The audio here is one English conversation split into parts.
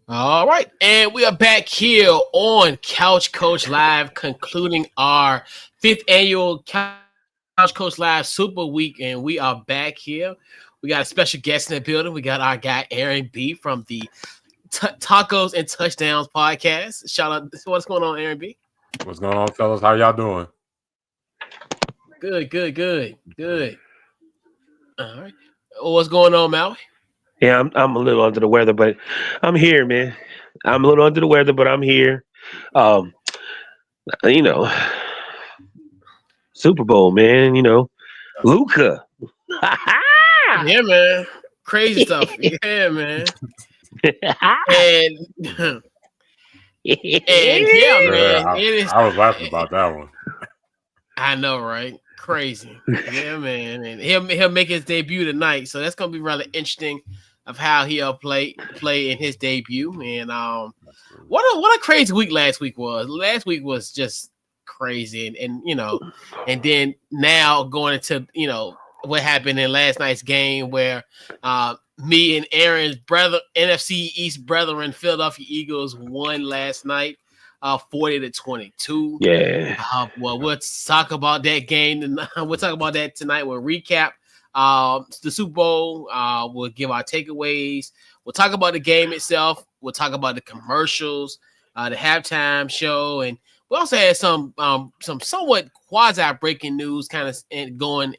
All right, and we are back here on Couch Coach Live, concluding our fifth annual Couch Coach Live Super Week, and we are back here. We got a special guest in the building. We got our guy Aaron B from the Tacos and Touchdowns podcast. Shout out, what's going on, Aaron B? What's going on, fellas? How y'all doing? Good. All right, what's going on, Maui? Yeah, I'm a little under the weather, but I'm here, man. I'm a little under the weather, but I'm here. Um, you know, Super Bowl, man. Luca. Yeah, man, crazy stuff. Yeah, man, and and yeah, Yeah, man, it is. I was laughing about that one. I know, right? Crazy. Yeah, man. And he'll make his debut tonight. So that's gonna be rather interesting of how he'll play in his debut. And what a crazy week last week was. Last week was just crazy. And and then now going into what happened in last night's game where me and Aaron's brother NFC East brethren Philadelphia Eagles won last night. 40-22. Yeah. Well, we'll talk about that game. And we'll talk about that tonight. We'll recap the Super Bowl. We'll give our takeaways. We'll talk about the game itself. We'll talk about the commercials, the halftime show, and we also had some somewhat quasi breaking news kind of going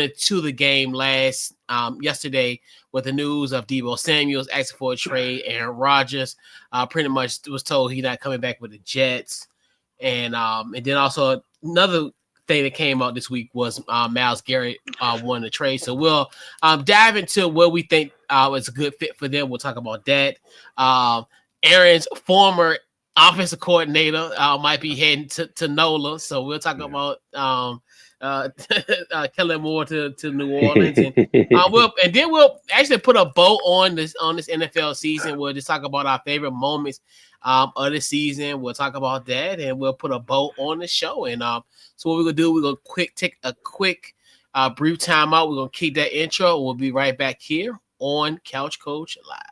into the game yesterday with the news of Deebo Samuel's asking for a trade. Aaron Rodgers pretty much was told he's not coming back with the Jets, and then also another thing that came out this week was Myles Garrett won the trade. So we'll dive into what we think is a good fit for them. We'll talk about that. Aaron's former offensive coordinator might be heading to NOLA, so we'll talk about Kellen Moore to New Orleans, and we'll actually put a bow on this NFL season. We'll just talk about our favorite moments of the season. We'll talk about that, and we'll put a bow on the show. And so what we're gonna do, we're gonna take a quick brief timeout. We're gonna keep that intro. We'll be right back here on Couch Coach Live.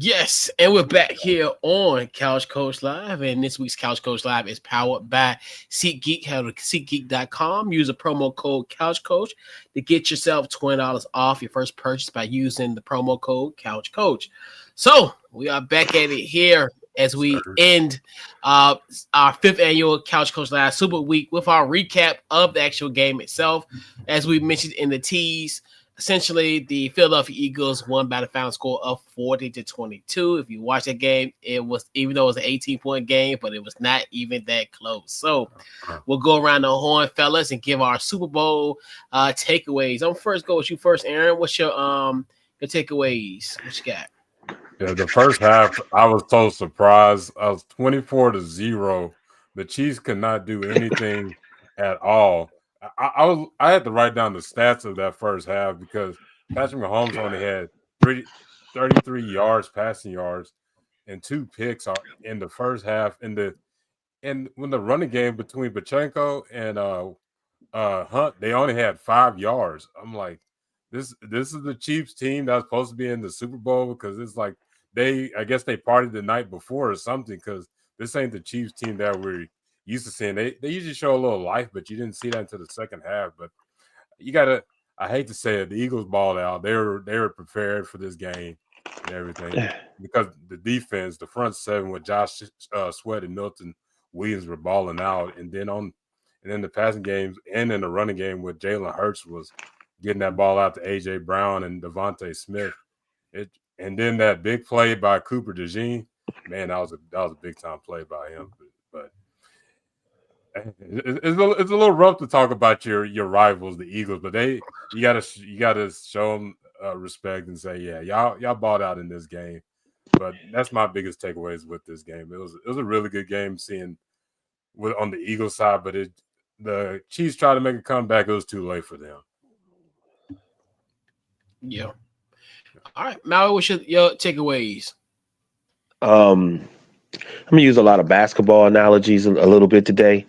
Yes, and we're back here on Couch Coach Live, and this week's Couch Coach Live is powered by SeatGeek. Head to SeatGeek.com. Use the promo code CouchCoach to get yourself $20 off your first purchase by using the promo code CouchCoach. So we are back at it here as we end our fifth annual Couch Coach Live Super Week with our recap of the actual game itself. As we mentioned in the tease, essentially, the Philadelphia Eagles won by the final score of 40-22. If you watch that game, it was, even though it was an 18-point game, but it was not even that close. So we'll go around the horn, fellas, and give our Super Bowl takeaways. I'm first go with you first, Aaron. What's your takeaways? What you got? Yeah, the first half, I was so surprised. I was 24-0. The Chiefs could not do anything at all. I had to write down the stats of that first half because Patrick Mahomes only had 33 yards, passing yards, and 2 picks in the first half. And when the running game between Pacheco and Hunt, they only had 5 yards. I'm like, this is the Chiefs team that's supposed to be in the Super Bowl, because it's like I guess they partied the night before or something, because this ain't the Chiefs team that we're used to seeing. They usually show a little life, but you didn't see that until the second half. But I hate to say it, the Eagles balled out. They were prepared for this game and everything, because the defense, the front seven with Josh Sweat and Milton Williams were balling out, and then the passing games and in the running game with Jalen Hurts was getting that ball out to AJ Brown and Devontae Smith. And then that big play by Cooper DeJean, man, that was a big time play by him. But it's a little rough to talk about your rivals, the Eagles, but you gotta show them respect and say, yeah, y'all balled out in this game. But that's my biggest takeaways with this game. It was a really good game seeing on the Eagles side, but the Chiefs tried to make a comeback. It was too late for them. Yeah. All right, Maui, what's your takeaways? I'm gonna use a lot of basketball analogies a little bit today.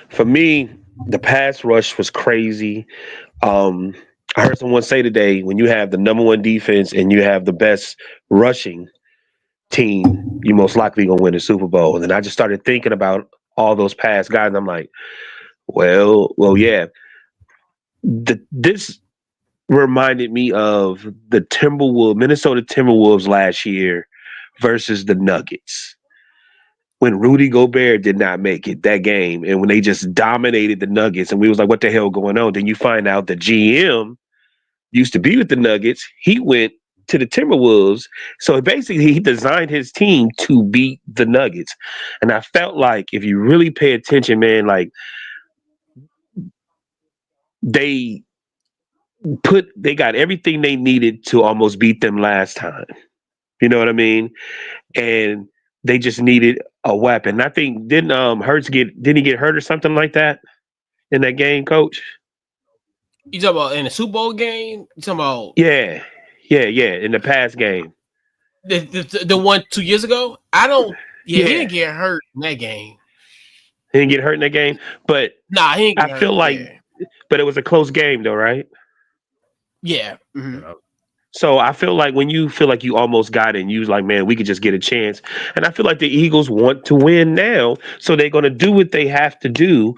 For me, the pass rush was crazy. I heard someone say today, when you have the number one defense and you have the best rushing team, you most likely gonna win the Super Bowl. And then I just started thinking about all those past guys, and I'm like, well, yeah. This reminded me of the Minnesota Timberwolves last year versus the Nuggets, when Rudy Gobert did not make it that game, and when they just dominated the Nuggets, and we was like, what the hell going on? Then you find out the GM used to be with the Nuggets. He went to the Timberwolves. So basically he designed his team to beat the Nuggets. And I felt like if you really pay attention, man, like they got everything they needed to almost beat them last time. You know what I mean? And they just needed a weapon. I think didn't he get hurt or something like that in that game, Coach? You talking about in the Super Bowl game? You talking about Yeah, in the past game. The one 2 years ago? He didn't get hurt in that game. He didn't get hurt in that game, but nah, he didn't get hurt. I feel like, but it was a close game though, right? Yeah. Mm-hmm. So I feel like when you feel like you almost got it and you was like, man, we could just get a chance. And I feel like the Eagles want to win now. So they're going to do what they have to do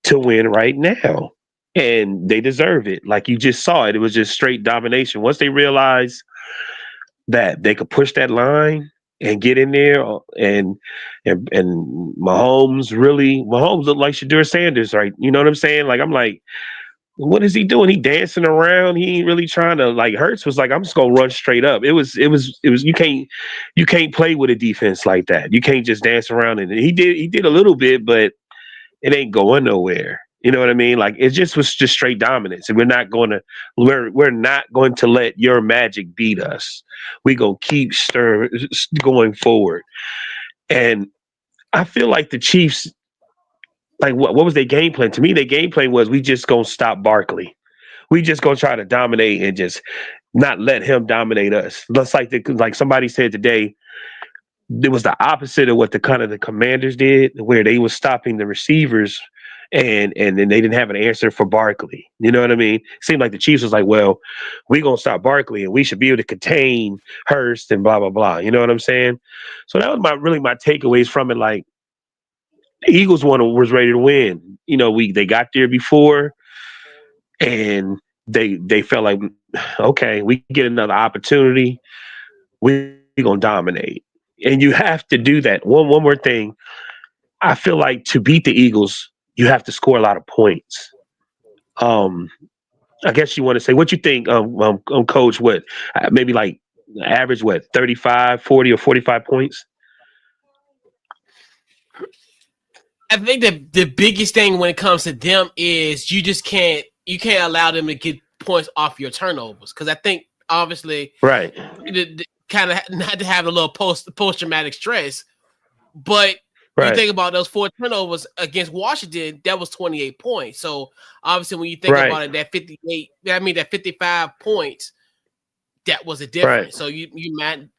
to win right now. And they deserve it. Like you just saw it. It was just straight domination. Once they realized that they could push that line and get in there, and Mahomes looked like Shadur Sanders, right? You know what I'm saying? Like, I'm like, what is he doing? He dancing around. He ain't really trying to, like, Hurts was like, I'm just gonna run straight up. It was you can't play with a defense like that. You can't just dance around. And he did a little bit, but it ain't going nowhere. You know what I mean? Like, it just was just straight dominance. And we're not going to let your magic beat us. We gonna keep going forward. And I feel like the Chiefs, like, what was their game plan? To me, their game plan was, we just gonna stop Barkley. We just gonna try to dominate and just not let him dominate us. Just like somebody said today, it was the opposite of what the Commanders did, where they was stopping the receivers and then they didn't have an answer for Barkley. You know what I mean? It seemed like the Chiefs was like, well, we gonna stop Barkley and we should be able to contain Hurst and blah blah blah. You know what I'm saying? So that was my takeaways from it. Like, the Eagles was ready to win. You know, they got there before, and they felt like, okay, we get another opportunity, we gonna dominate. And you have to do that. One more thing. I feel like to beat the Eagles, you have to score a lot of points. I guess you want to say, what you think, Coach, what, maybe like average, 35, 40, or 45 points? I think that the biggest thing when it comes to them is you can't allow them to get points off your turnovers. Because I think, obviously, right, kind of not to have a little post-traumatic stress, but right. You think about those 4 turnovers against Washington, that was 28 points. So obviously, when you think about it, that 55 points, that was a difference. Right. So you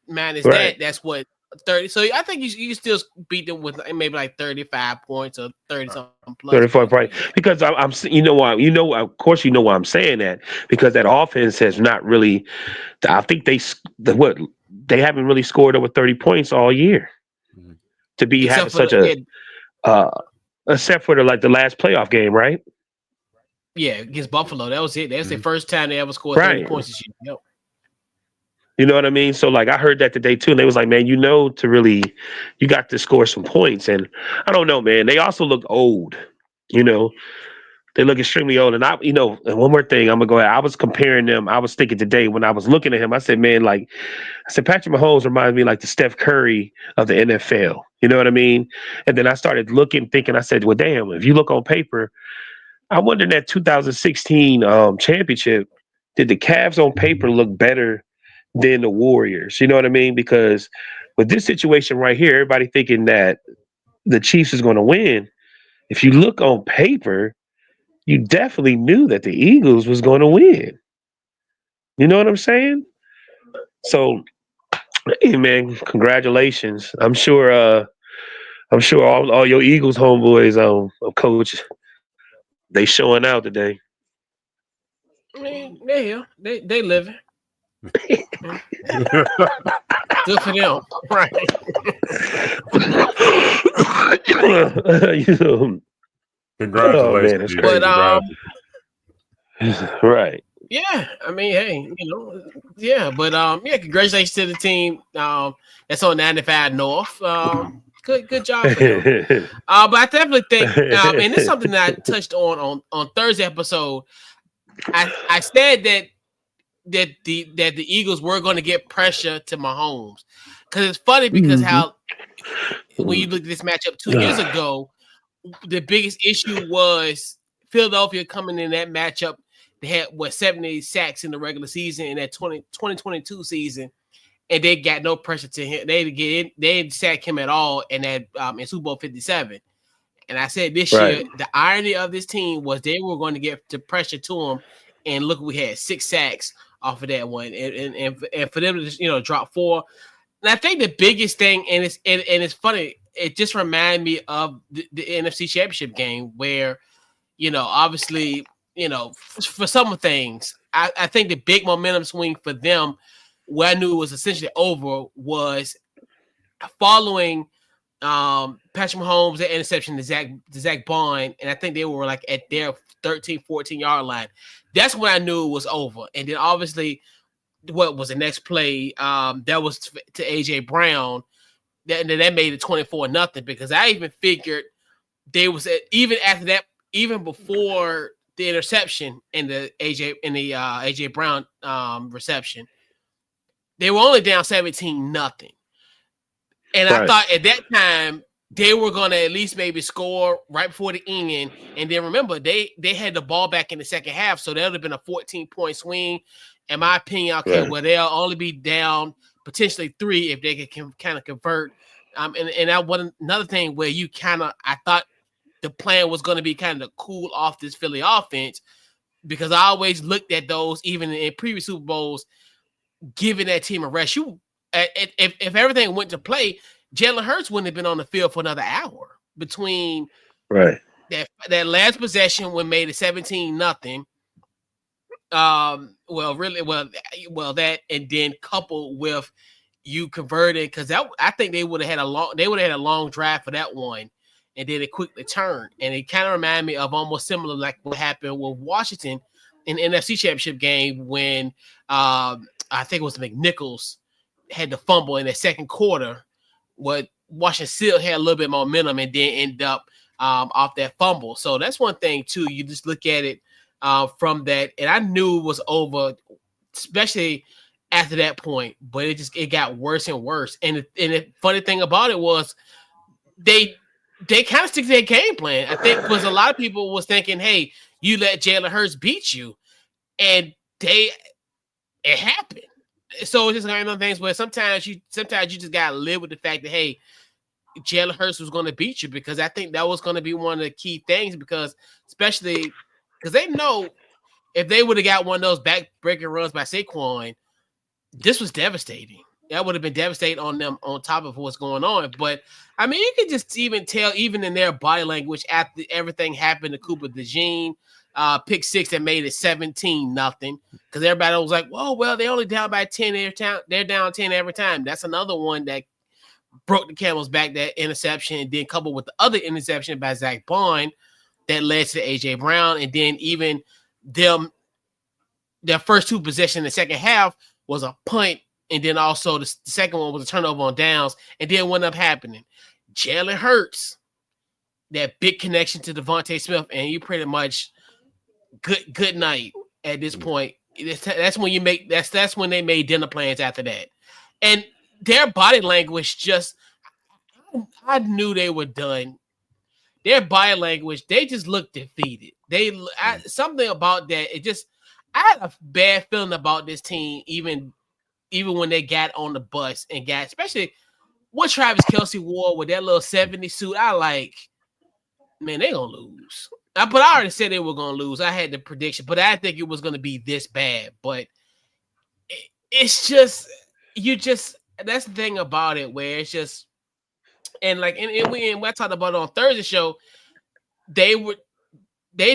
manage that. That's what 30. So I think you still beat them with maybe like 35 points or 30 something plus. 34 points. Because I'm you know why, of course, you know why I'm saying that, because that offense has not really. I think they haven't really scored over 30 points all year. Mm-hmm. To be having such except for the last playoff game, right? Yeah, against Buffalo, that was it. That was the first time they ever scored 30 points this year. You know what I mean? So like I heard that today too, and they was like, man, you got to score some points. And I don't know, man. They also look old. You know, they look extremely old. And and one more thing, I'm gonna go ahead. I was comparing them. I was thinking today when I was looking at him, I said, man, Patrick Mahomes reminds me like the Steph Curry of the NFL. You know what I mean? And then I started thinking, I said, well, damn, if you look on paper, I wonder in that 2016 championship, did the Cavs on paper look better than the Warriors? You know what I mean? Because with this situation right here, everybody thinking that the Chiefs is going to win. If you look on paper, you definitely knew that the Eagles was going to win. You know what I'm saying? So, hey man, congratulations. I'm sure all your Eagles homeboys, coach, they showing out today. I mean, they living. Good for them, right? Congratulations, man, it's dude. crazy. Right. Yeah, I mean, hey, congratulations to the team. That's on 95 North. Good job for them. But I definitely think, and it's something that I touched on Thursday episode. I said that the Eagles were going to get pressure to Mahomes, because it's funny because how when you look at this matchup 2 years ago, the biggest issue was Philadelphia coming in that matchup. They had 70 sacks in the regular season in that 2022 season, and they got no pressure to him. They didn't sack him at all in that in Super Bowl 57. And I said this year, the irony of this team was they were going to get the pressure to him, and look, we had 6 sacks off of that one, and for them to just, drop 4. And I think the biggest thing, and it's funny, it just reminded me of the NFC Championship game where, obviously, for some things, I think the big momentum swing for them, where I knew it was essentially over, was following Patrick Mahomes, the interception to Zach Bond, and I think they were like at their 13, 14-yard line. That's when I knew it was over. And then obviously, what was the next play? That was to AJ Brown. That made it 24-0, because I even figured they was even after that, even before the interception and the AJ Brown reception, they were only down 17-0. And I thought at that time they were going to at least maybe score right before the end. And then remember, they had the ball back in the second half, so that would have been a 14-point swing. In my opinion, they'll only be down potentially 3 if they can kind of convert. And that was another thing where I thought the plan was going to be kind of cool off this Philly offense, because I always looked at those, even in previous Super Bowls, giving that team a rest. If everything went to play, Jalen Hurts wouldn't have been on the field for another hour between that last possession when made it 17-0. That, and then coupled with you converting, because I think they would have had a long drive for that one, and then it quickly turned, and it kind of reminded me of almost similar like what happened with Washington in the NFC Championship game when I think it was McNichols had the fumble in the second quarter. What Washington still had a little bit more momentum and then end up off that fumble. So that's one thing too. You just look at it from that, and I knew it was over, especially after that point. But it got worse and worse. And the funny thing about it was they kind of stick to their game plan. I think because a lot of people was thinking, hey, you let Jalen Hurts beat you, and it happened. So it's just one of those things where sometimes you just gotta live with the fact that, hey, Jalen Hurts was going to beat you, because I think that was going to be one of the key things, because especially because they know if they would have got one of those back-breaking runs by Saquon, this was devastating. That would have been devastating on them on top of what's going on. But I mean, you can just even tell, even in their body language, after everything happened to Cooper DeJean, pick 6 that made it 17-0, because everybody was like, "Whoa, well, they only down by 10 every time. They're down 10 every time." That's another one that broke the camel's back, that interception, and then coupled with the other interception by Zach Bond that led to AJ Brown, and then even their first 2 possessions in the second half was a punt and then also the second one was a turnover on downs, and then what ended up happening? Jalen Hurts, that big connection to Devontae Smith, and you pretty much good night at this point. That's when you make that's when they made dinner plans after that, and their body language just I knew they were done. Their body language, they just looked defeated. Something about that. It just I had a bad feeling about this team, even when they got on the bus and got, especially what Travis Kelce wore with that little 70 suit. I like, man, they gonna lose. But I already said they were gonna lose. I had the prediction, but I didn't think it was gonna be this bad. But it's just that's the thing about it, where it's just and when I talked about it on Thursday show, they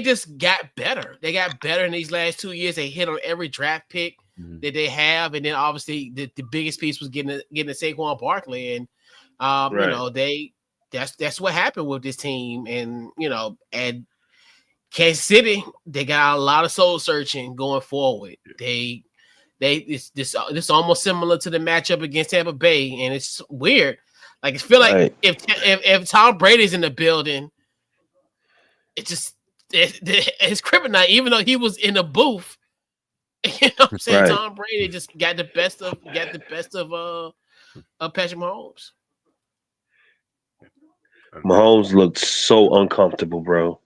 just got better. They got better in these last 2 years. They hit on every draft pick that they have, and then obviously the biggest piece was getting Saquon Barkley, and that's what happened with this team, and and Kansas City, they got a lot of soul searching going forward. This almost similar to the matchup against Tampa Bay, and it's weird. Like I feel like if Tom Brady's in the building, it's kryptonite. Even though he was in the booth, you know what I'm saying? Right. Tom Brady just got the best of Patrick Mahomes. Mahomes looked so uncomfortable, bro.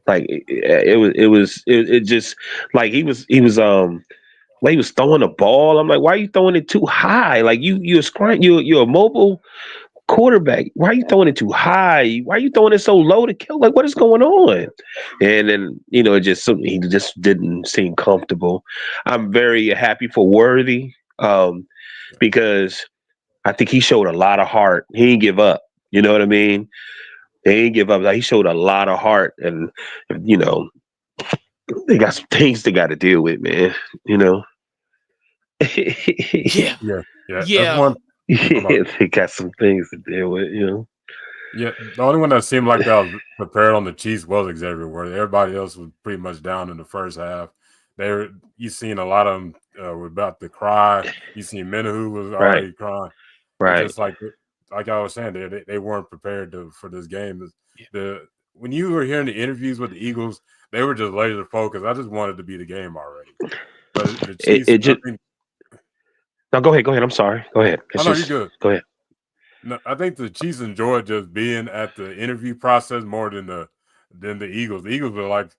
Like it just like he was like he was throwing the ball. I'm like, why are you throwing it too high? Like you're a mobile quarterback. Why are you throwing it too high? Why are you throwing it so low to kill? Like, what is going on? And then he just didn't seem comfortable. I'm very happy for Worthy because I think he showed a lot of heart. He didn't give up. You know what I mean? He didn't give up. Like, he showed a lot of heart, and they got some things they got to deal with, man. Yeah. They got some things to deal with, Yeah, the only one that seemed like that was prepared on the Chiefs was Xavier Worthy. Everybody else was pretty much down in the first half. You seen a lot of them were about to cry. You seen Menahu was already crying. Right. Just like I was saying, they weren't prepared for this game. When you were hearing the interviews with the Eagles, they were just laser focused. I just wanted to be the game already. But the Chiefs, no, go ahead. I'm sorry. Go ahead. You're good. Go ahead. No, I think the Chiefs enjoyed just being at the interview process more than the Eagles. The Eagles were like,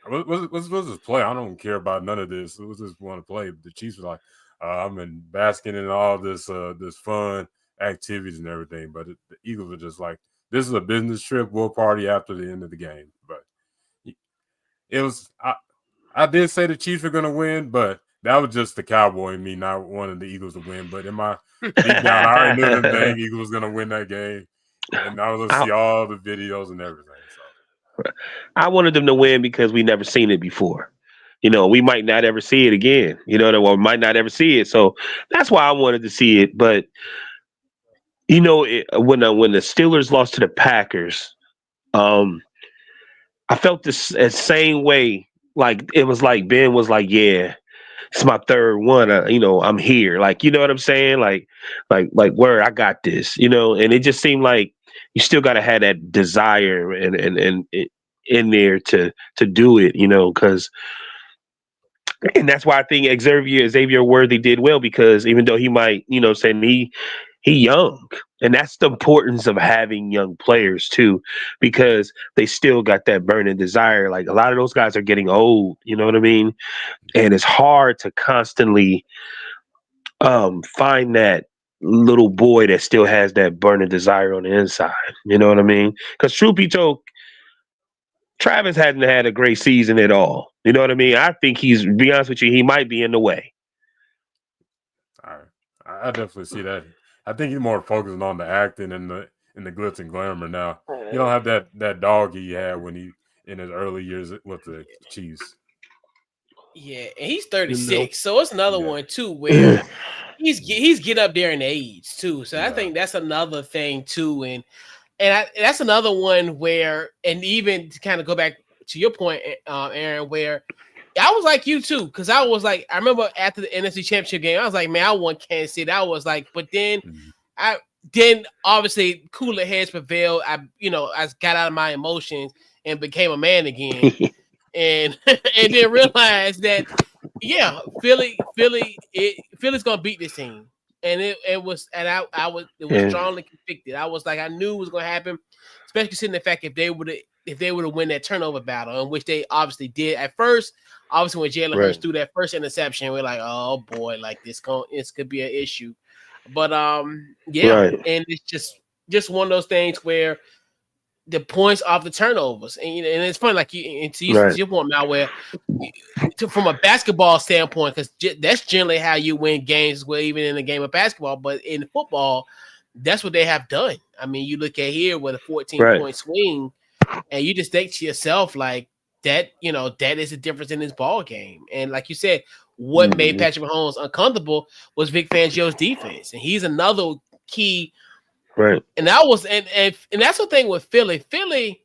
what's this play? I don't care about none of this. It was just want to play. The Chiefs were like, I'm in basking in all this fun activities and everything. But the Eagles were just like, this is a business trip. We'll party after the end of the game. But it was I did say the Chiefs were going to win, but that was just the cowboy in me not wanting the Eagles to win. But in my deep down, I already knew the dang Eagles was going to win that game. And I was going to see all the videos and everything. So I wanted them to win because we never seen it before. We might not ever see it again. Or might not ever see it. So that's why I wanted to see it. But, when the Steelers lost to the Packers, I felt the same way. Like, it was like Ben was like, yeah, it's my third one. I'm here. Like, you know what I'm saying? Like where I got this, and it just seemed like you still got to have that desire and in there to do it, because, and that's why I think Xavier Worthy did well, because even though he might, saying he young, and that's the importance of having young players too, because they still got that burning desire. Like, a lot of those guys are getting old, you know what I mean? And it's hard to constantly find that little boy that still has that burning desire on the inside. You know what I mean? Because truth be told, Travis hasn't had a great season at all. You know what I mean? I think to be honest with you, he might be in the way. All right. I definitely see that. I think he's more focusing on the acting and the glitz and glamour now. You don't have that dog he had when he in his early years with the Chiefs. Yeah, and he's 36, so it's another one too where he's get up there in age too. So I think that's another thing too, and that's another one where, and even to kind of go back to your point, Aaron, where I was like you too, because I was like, I remember after the NFC Championship game, I was like, man, I want Kansas City. I was like, but then then obviously cooler heads prevailed. I got out of my emotions and became a man again, and and then realized that Philly's gonna beat this team, and it was strongly convicted. I was like, I knew it was gonna happen, especially considering the fact if they would have win that turnover battle, in which they obviously did at first. Obviously, when Jalen Hurts threw that first interception, we're like, oh boy, like this could be an issue. But and it's just one of those things where the points off the turnovers, and and it's funny, like your point now, where from a basketball standpoint, because that's generally how you win games, well, even in a game of basketball, but in football, that's what they have done. I mean, you look at here with a 14-point swing, and you just think to yourself like that, that is the difference in this ball game. And like you said, what made Patrick Mahomes uncomfortable was Vic Fangio's defense, and he's another key. Right. And that was and that's the thing with Philly. Philly,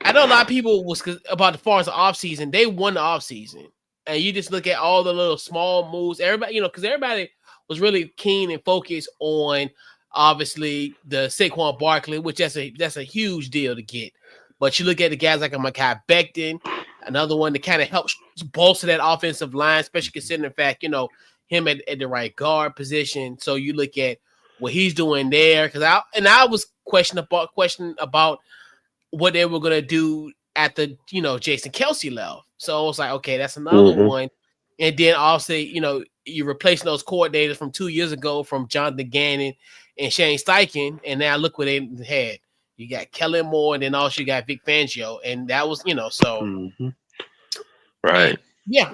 I know a lot of people was about as far as the offseason, they won the offseason. And you just look at all the little small moves. Everybody, because everybody was really keen and focused on obviously the Saquon Barkley, which that's a huge deal to get. But you look at the guys like a Mekhi Becton, another one that kind of helps bolster that offensive line, especially considering the fact, him at the right guard position. So you look at what he's doing there, because I was questioning about what they were gonna do at the Jason Kelce left. So I was like, okay, that's another one. And then also, you're replacing those coordinators from 2 years ago from Jonathan Gannon and Shane Steichen, and now look what they had. You got Kellen Moore, and then also you got Vic Fangio, and that was so right. Yeah,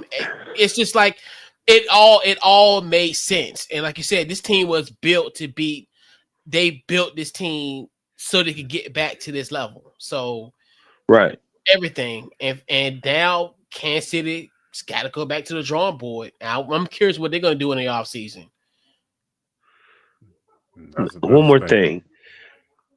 it's just like it all made sense. And like you said, this team was built to beat. They built this team so they could get back to this level. So everything, and now Kansas City's got to go back to the drawing board. I'm curious what they're going to do in the offseason. One more thing.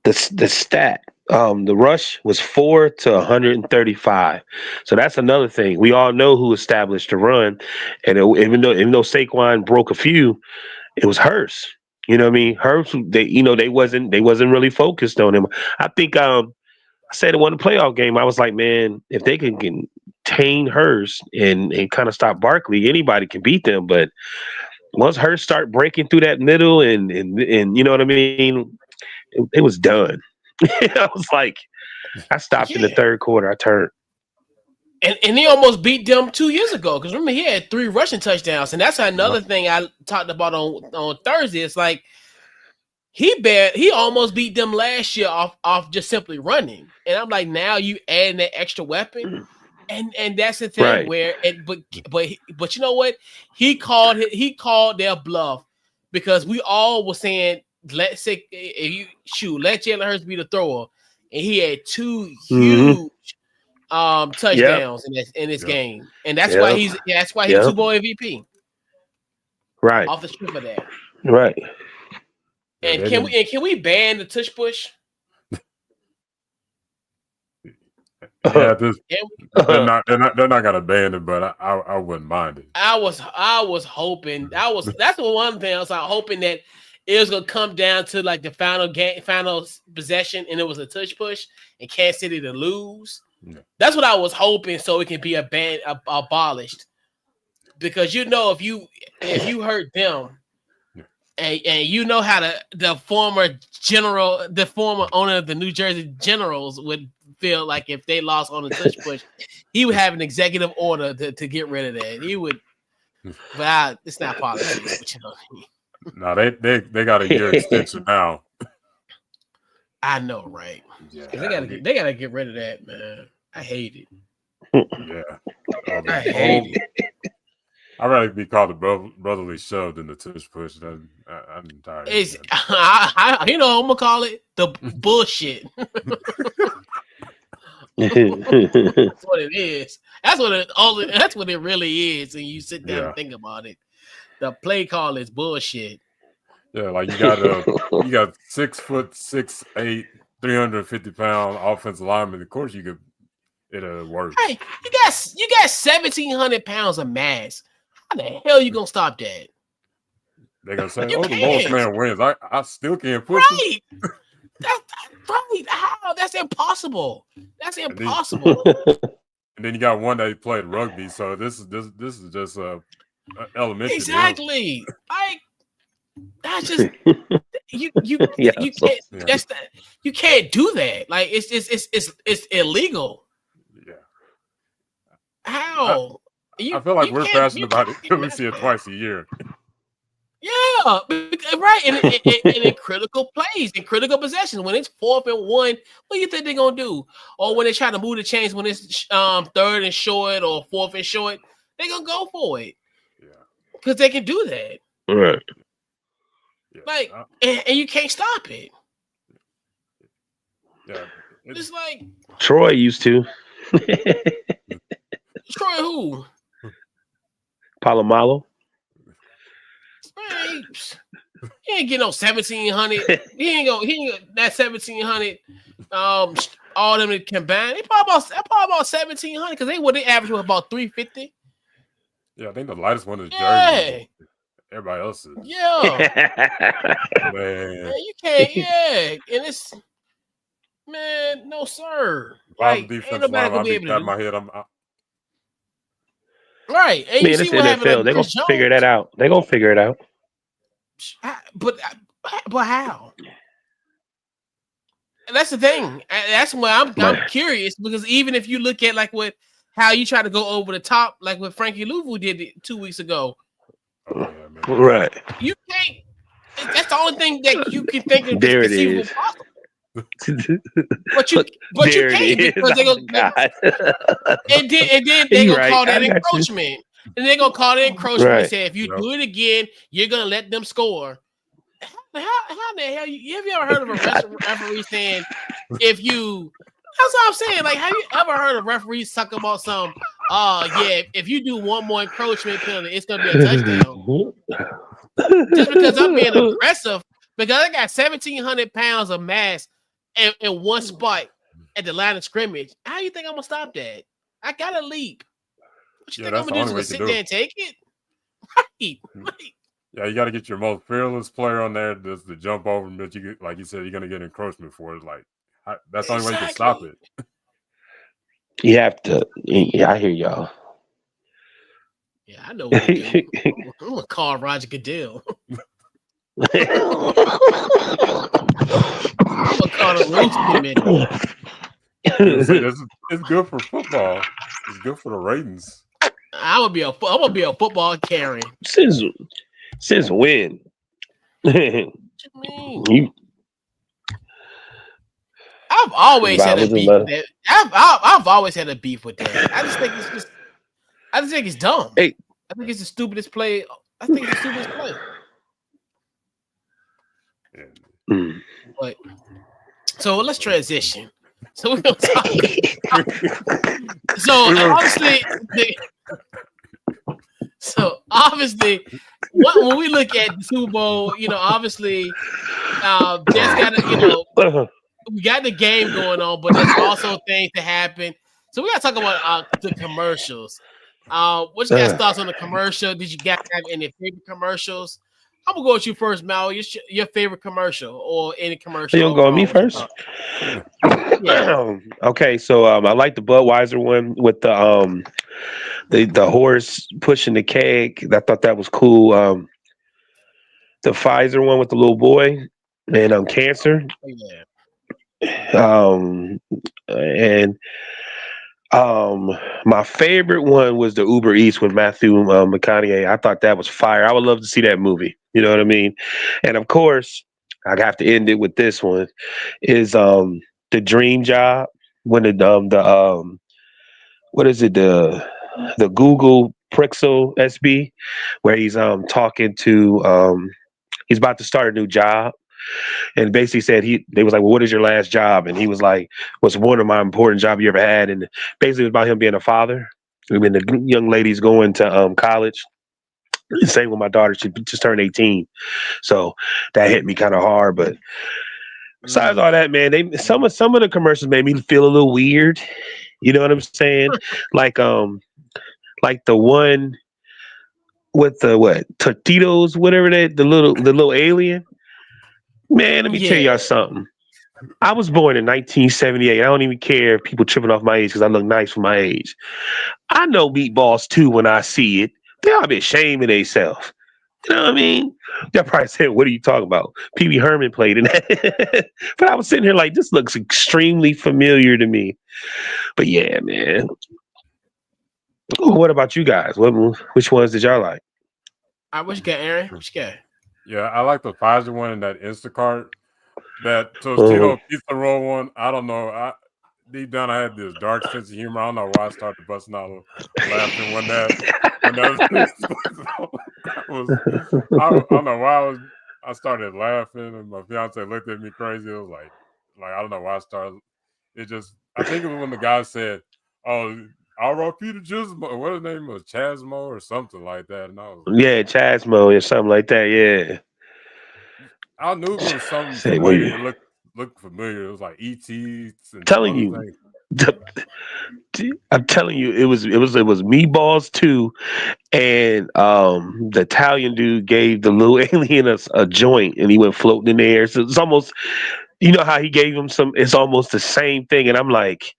The stat, the rush was 4 to 135. So that's another thing. We all know who established the run, and even though Saquon broke a few, it was Hurts. You know what I mean? Hurts, they wasn't really focused on him. I think I said in one playoff game, I was like, man, if they can contain Hurts and kind of stop Barkley, anybody can beat them. But once Hurts start breaking through that middle and you know what I mean, it was done. I was like, I stopped in the third quarter. I turned. And he almost beat them 2 years ago. Because remember, he had 3 rushing touchdowns. And that's another thing I talked about on Thursday. It's like he almost beat them last year off just simply running. And I'm like, now you add that extra weapon. And that's the thing where but you know what? He called their bluff, because we all were saying, let Jalen Hurts be the thrower, and he had 2 huge touchdowns in this game, and that's why he's Super Bowl MVP. Right, off the strip of that. Right. And can we ban the tush push? Yeah, they're not gonna ban it, but I wouldn't mind it. I was hoping that's the one thing I was hoping that it was gonna come down to like the final possession, and it was a touch push and Kansas City to lose. Yeah. That's what I was hoping, so it can be abolished. Because if you hurt them, and you know how the former owner of the New Jersey Generals would feel like if they lost on a touch push, he would have an executive order to get rid of that. He would, but it's not politics. But you know what I mean. No, they got a year extension now. I know, right? Yeah, they gotta get rid of that, man. I hate it. Yeah, I hate it. I'd rather be called a brotherly shove than the tush push. I'm tired. I'm gonna call it the bullshit. That's what it is. That's what it really is. And you sit down and think about it. The play call is bullshit. Yeah, like you got 6'6", 6'8", 350-pound offensive lineman. Of course, you could. it works. Hey, you got 1,700 pounds of mass. How the hell you gonna stop that? They're gonna say, You "Oh, the lowest can't. man wins." I still can't push him. Right. That's right. How? That's impossible. That's And impossible. then you got one that played rugby, so this is just elementary. Exactly. Like that's just you Yeah, can't you can't do that. Like it's illegal. Yeah. How? I feel like we're passionate about it because we see it that. twice a year. Yeah, right. And in critical plays, in critical possessions, when it's 4th and 1, what do you think they're gonna do? Or when they try to move the chains when it's 3rd and short or 4th and short, they're gonna go for it. Yeah, because they can do that. Right. Yeah. Like, and you can't stop it. Yeah, It's like Troy used to. Troy who? Palomalo. Man, he ain't get no 1,700. He ain't go that 1,700. All them combined, they probably about 1,700 because they average was about 350. Yeah, I think the lightest one is Jersey. Everybody else is. Yeah. Man, you can't. Yeah, and it's no sir. Like, Like, ain't nobody gonna be able to do my head. right. And Man, you it's see what happened. NFL. They're gonna figure that out. They're gonna figure it out. But how? And that's the thing. That's why I'm curious because even if you look at like how you try to go over the top, like what Frankie Louvu did 2 weeks ago. Oh, yeah, man. Right. You can't. That's the only thing that you can think of There is it conceivable is. possible. But you can't because they're gonna and then they're gonna call that encroachment. And they're gonna call it encroachment and say if you do it again, you're gonna let them score. How the hell have you ever heard of a referee saying if you that's what I'm saying. Like, have you ever heard of referees talk about some if you do one more encroachment penalty, it's gonna be a touchdown. Just because I'm being aggressive, because I got 1,700 pounds of mass in one spot at the line of scrimmage. How you think I'm gonna stop that? I gotta leap. What you think I'm gonna do? Just sit there and take it? Right. Yeah, you got to get your most fearless player on there just to jump over, but like you said, you're gonna get encroachment for it. Like that's the only way you can stop it. You have to. Yeah, I hear y'all. Yeah, I know what to do. I'm gonna call Roger Goodell. I'm gonna call the Roots Committee. It's good for football. It's good for the ratings. I'm gonna be a football Karen. Since when? What you mean? I've always had a beef with that. I've always had a beef with that. I just think it's dumb. Hey. I think it's the stupidest play. I think it's the stupidest play. Yeah. But so let's transition. So we're gonna talk. Obviously, when we look at the Super Bowl, obviously, just gotta, we got the game going on, but there's also things that happen. So we gotta talk about the commercials. What you guys thoughts on the commercial? Did you guys have any favorite commercials? I'm gonna go with you first, Mal. Your favorite commercial or any commercial? You gonna go with me first? Yeah. Okay, so I like the Budweiser one with the horse pushing the keg. I thought that was cool. The Pfizer one with the little boy and cancer. And my favorite one was the Uber Eats with Matthew McConaughey. I thought that was fire. I would love to see that movie. You know what I mean? And of course, I have to end it with this one. Is the Dream Job when the what is it, the Google Pixel SB, where he's talking to he's about to start a new job. And basically said they was like, well, what is your last job? And he was like, what's one of my important job you ever had? And basically it was about him being a father. I mean, the young lady's going to college. Same with my daughter. She just turned 18. So that hit me kind of hard. But besides all that, man, some of the commercials made me feel a little weird. You know what I'm saying? Like like the one with the what Totitos, whatever that the little alien. Man, let me tell Yeah. y'all something. I was born in 1978. I don't even care if people tripping off my age because I look nice for my age. I know meatballs too when I see it. They all be ashamed of themselves. You know what I mean? Y'all probably said, "What are you talking about?" Pee Wee Herman played in that, but I was sitting here like, this looks extremely familiar to me. But yeah, man. What about you guys? Which ones did y'all like? All right, what you got, Aaron? What you got? Yeah, I like the Pfizer one and that Instacart. That Uh, Tostito pizza roll one. I don't know. Deep down I had this dark sense of humor. I don't know why I started busting out laughing when that was I don't know why I started laughing and my fiance looked at me crazy. It was like I don't know why I started. It just I think it was when the guy said, "Oh, R.I.P. to Gizmo," what his name was, Chasmo or something like that, and I was like, yeah, Chasmo or something like that. Yeah. I knew it was something Say, well, familiar. It looked familiar. It was like E.T. and some telling other you, things. I'm telling you, it was meatballs too, and the Italian dude gave the little alien a joint, and he went floating in the air. So it's almost, you know how he gave him some. It's almost the same thing, and I'm like,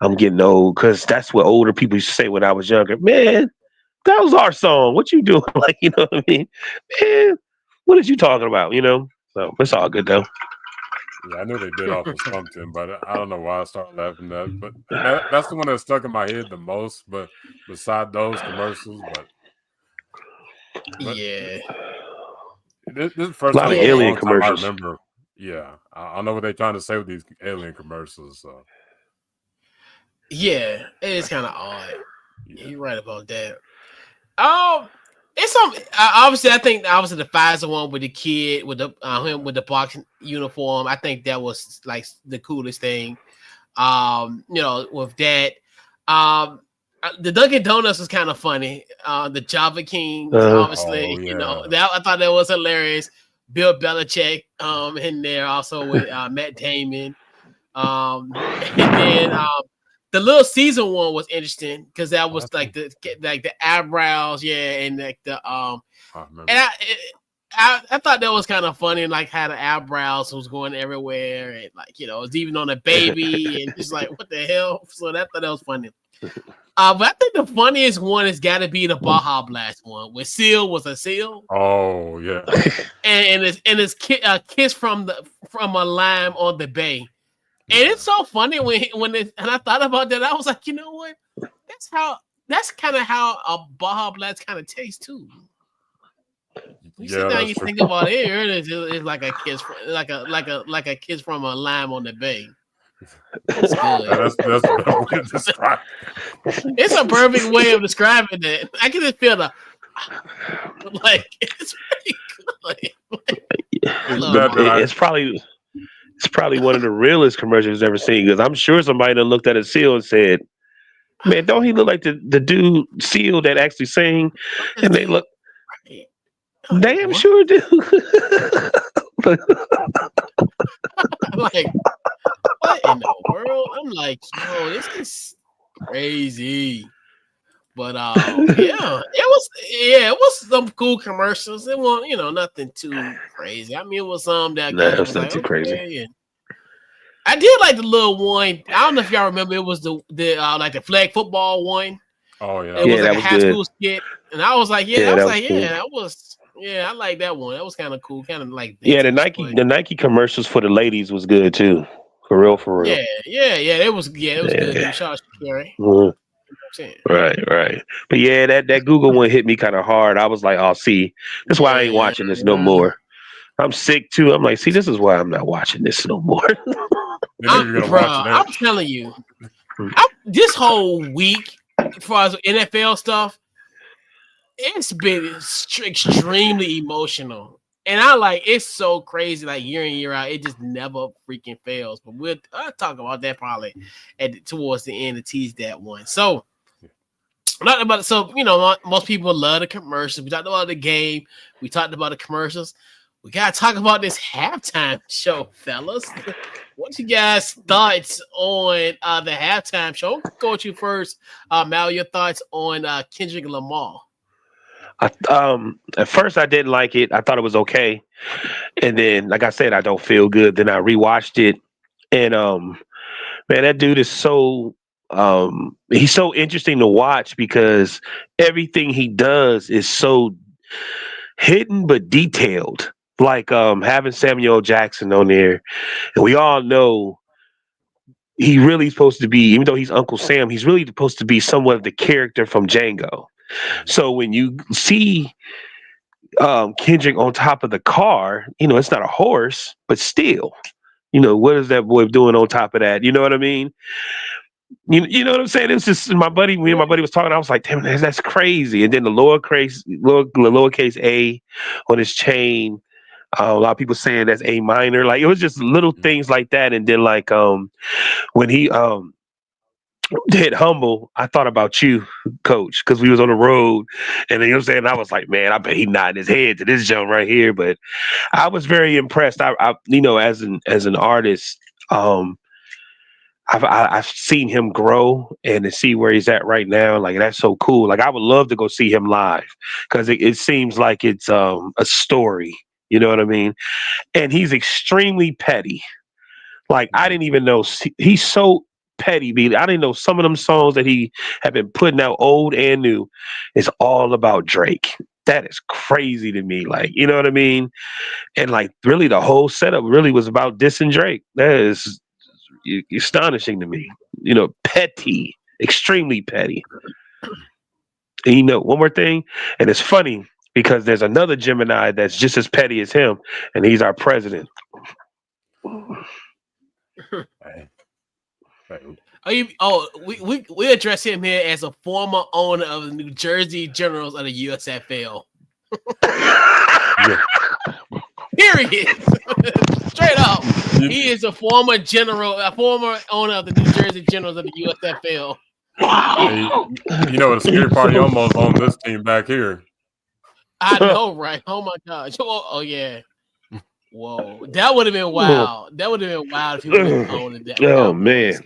I'm getting old because that's what older people used to say when I was younger. Man, that was our song. What you doing? Like, you know what I mean? Man, what are you talking about? You know? So it's all good though. Yeah, I knew they did off of something, but I don't know why I started laughing at it. But that's the one that stuck in my head the most. But beside those commercials, but Yeah. this is the A first lot time of in a Yeah. alien long time I commercials. remember. Yeah, I know what they're trying to say with these alien commercials. So Yeah. It is kind of odd. yeah, You're right about that. It's some obviously. I think obviously the Pfizer one with the kid with the him with the box uniform. I think that was like the coolest thing. With that, the Dunkin' Donuts was kind of funny. The Java Kings, oh obviously, yeah, that I thought that was hilarious. Bill Belichick, in there also with Matt Damon. And then the little season one was interesting because that oh, was like the eyebrows, yeah, and like the I and remember. I thought that was kind of funny, like how the eyebrows was going everywhere, and like it was even on a baby, and just like what the hell. So that thought that was funny. But I think the funniest one has got to be the Baja Blast one, where Seal was a seal, Oh yeah, and his kiss from a lime on the bay. And yeah. it's so funny and I thought about that. I was like, you know what? That's kind of how a Baja Blast kind of tastes too. You sit Yeah, down, that's you true. think about it. It's like a kiss, like a kiss from a lime on the bay. It's good. That's the best way to describe It's a perfect way of describing it. I can just feel the like it's pretty good. I It's love bad that Baja. It's probably one of the realest commercials I've ever seen because I'm sure somebody done looked at a seal and said, "Man, don't he look like the dude seal that actually sang?" This And they dude, look, right? Like damn what? sure do. Like what in the world? I'm like, yo, this is crazy. But it was some cool commercials. It wasn't, nothing too crazy. I mean, it was some that Nah, kind of that's was not like, too crazy. okay. And I did like the little one. I don't know if y'all remember. It was the like the flag football one. Oh yeah, It that was was Yeah, like that a was high good. school skit, and I was like, Yeah, that was yeah, cool. that was, yeah, I like that one. That was kind of cool, kind of like Yeah, the vintage, Nike but the Nike commercials for the ladies was good too. For real, for real. yeah, it was good too. Yeah. Shout out to Kerry. Mhm. You know what I'm saying? Right, right. But yeah, that Google one hit me kind of hard. I was like, "Oh, see, that's why I ain't Yeah, watching this no more." I'm sick too. I'm like, "See, this is why I'm not watching this no more." Then if you're gonna watch it, I'm telling you, this whole week, as far as NFL stuff, it's been extremely emotional. And it's so crazy, like year in, year out, it just never freaking fails. But I'll talk about that probably towards the end to tease that one. So, not about so most people love the commercials. We talked about the game, we talked about the commercials. we gotta talk about this halftime show, fellas. What's you guys' thoughts on the halftime show? Go with you first, Mal. Your thoughts on Kendrick Lamar? At first I didn't like it. I thought it was okay, and then, like I said, I don't feel good. Then I rewatched it, and man, that dude is he's so interesting to watch because everything he does is so hidden but detailed. Like having Samuel Jackson on there, and we all know he really supposed to be, even though he's Uncle Sam, he's really supposed to be somewhat of the character from Django. So when you see Kendrick on top of the car, it's not a horse, but still, what is that boy doing on top of that? You know what I mean? You know what I'm saying? It was just me and my buddy was talking. I was like, damn, that's crazy. And then the lowercase A on his chain. A lot of people saying that's A minor. Like, it was just little things like that. And then like when he hit Humble, I thought about you, Coach, because we was on the road, and then, I was like, man, I bet he nodding his head to this jump right here. But I was very impressed. I as an artist, I've seen him grow, and to see where he's at right now, like, that's so cool. Like, I would love to go see him live because it seems like it's a story. You know what I mean? And he's extremely petty. Like, I didn't even know he's so petty. I didn't know some of them songs that he had been putting out, old and new, is all about Drake. That is crazy to me. Like, you know what I mean? And like, really, the whole setup really was about dissing Drake. That is astonishing to me. Petty, extremely petty. And one more thing, and it's funny because there's another Gemini that's just as petty as him, and he's our president. We address him here as a former owner of the New Jersey Generals of the USFL. Period. Straight up. He is a former owner of the New Jersey Generals of the USFL. The scary part, he almost owned this team back here. I know, right? Oh my gosh. Oh yeah. Whoa. That would have been wild. That would have been wild if he would have owned that. Oh man.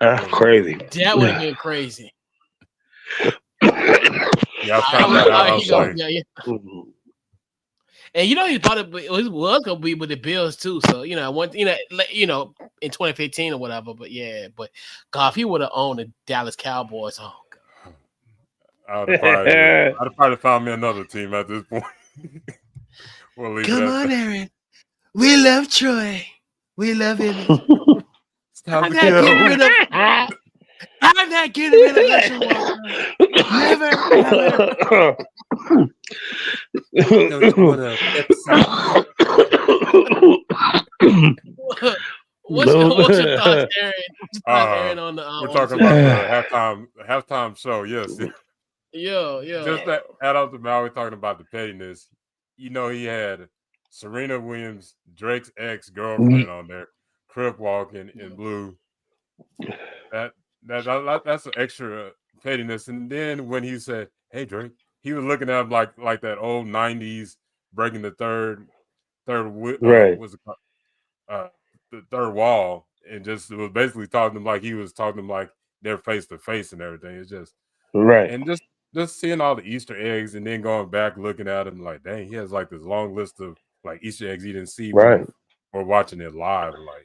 That's crazy. That would have been crazy. Yeah, I found that out. And he thought it was going to be with the Bills too. So in 2015 or whatever. But yeah, God, if he would have owned the Dallas Cowboys, oh God, I'd have probably found me another team at this point. Come on, Aaron. We love Troy. We love him. I'm not getting rid of Never. What's your thoughts, Aaron? On the we're talking about the halftime show. Yes. Yeah. Just that add up to Mal, we're talking about the pettiness. He had Serena Williams, Drake's ex-girlfriend on there, crip walking in blue. That's an extra pettiness. And then when he said, "Hey Drake," he was looking at him like that old '90s breaking the third right. The third wall, and just was basically talking to him like he was talking to him like they're face to face and everything. It's just right. And just seeing all the Easter eggs and then going back looking at him like, dang, he has like this long list of like Easter eggs he didn't see right. or watching it live. Like,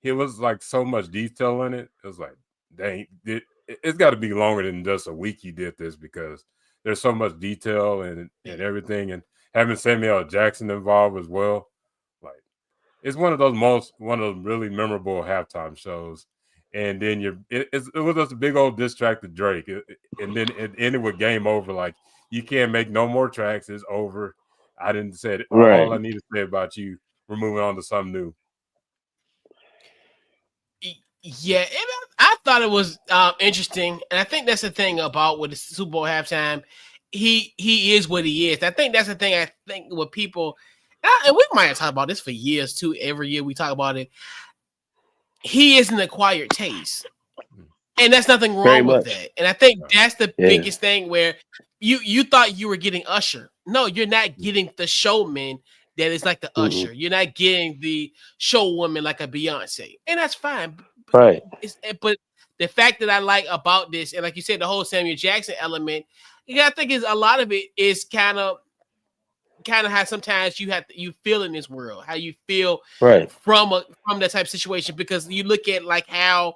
it was like so much detail in it. It was like, dang, it's got to be longer than just a week he did this because there's so much detail and everything. And having Samuel Jackson involved as well, like, it's one of those really memorable halftime shows. And then it was just a big old diss track to Drake, and then it ended with game over. Like, you can't make no more tracks. It's over. I didn't say it. Right. All I need to say about you. We're moving on to something new. Yeah, I thought it was interesting, and I think that's the thing about with the Super Bowl halftime. He is what he is. I think that's the thing. I think with people, and we might have talked about this for years too. Every year we talk about it. He is an acquired taste, and that's nothing wrong with that. And I think that's the biggest thing where you thought you were getting Usher No, you're not getting the showman that is like the Usher. You're not getting the showwoman like a Beyonce, and that's fine. Right. But the fact that I like about this, and like you said, the whole Samuel Jackson element, I think is a lot of it is kind of how sometimes you feel in this world, how you feel from that type of situation, because you look at like how,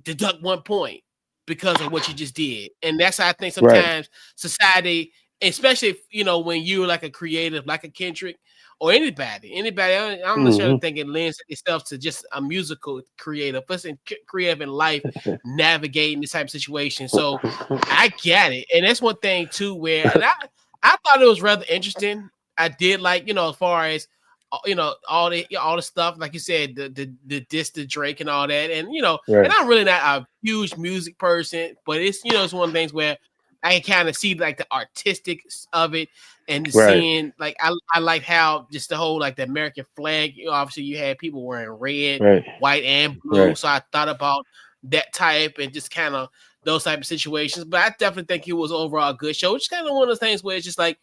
deduct 1 point because of what you just did. And that's how I think sometimes society, especially if, when you're like a creative, like a Kendrick or anybody, I don't necessarily think it lends itself to just a musical creative, person creative in life, navigating this type of situation. So I get it. And that's one thing too, where, and I thought it was rather interesting. I did like, as far as, all the stuff, like you said, the diss to Drake and all that. And, and I'm really not a huge music person, but it's, it's one of the things where I can kind of see like the artistic of it, and seeing like, I like how just the whole, like the American flag, obviously you had people wearing red, white, and blue. So I thought about that type and just kind of those type of situations. But I definitely think it was overall a good show. It's kind of one of those things where it's just like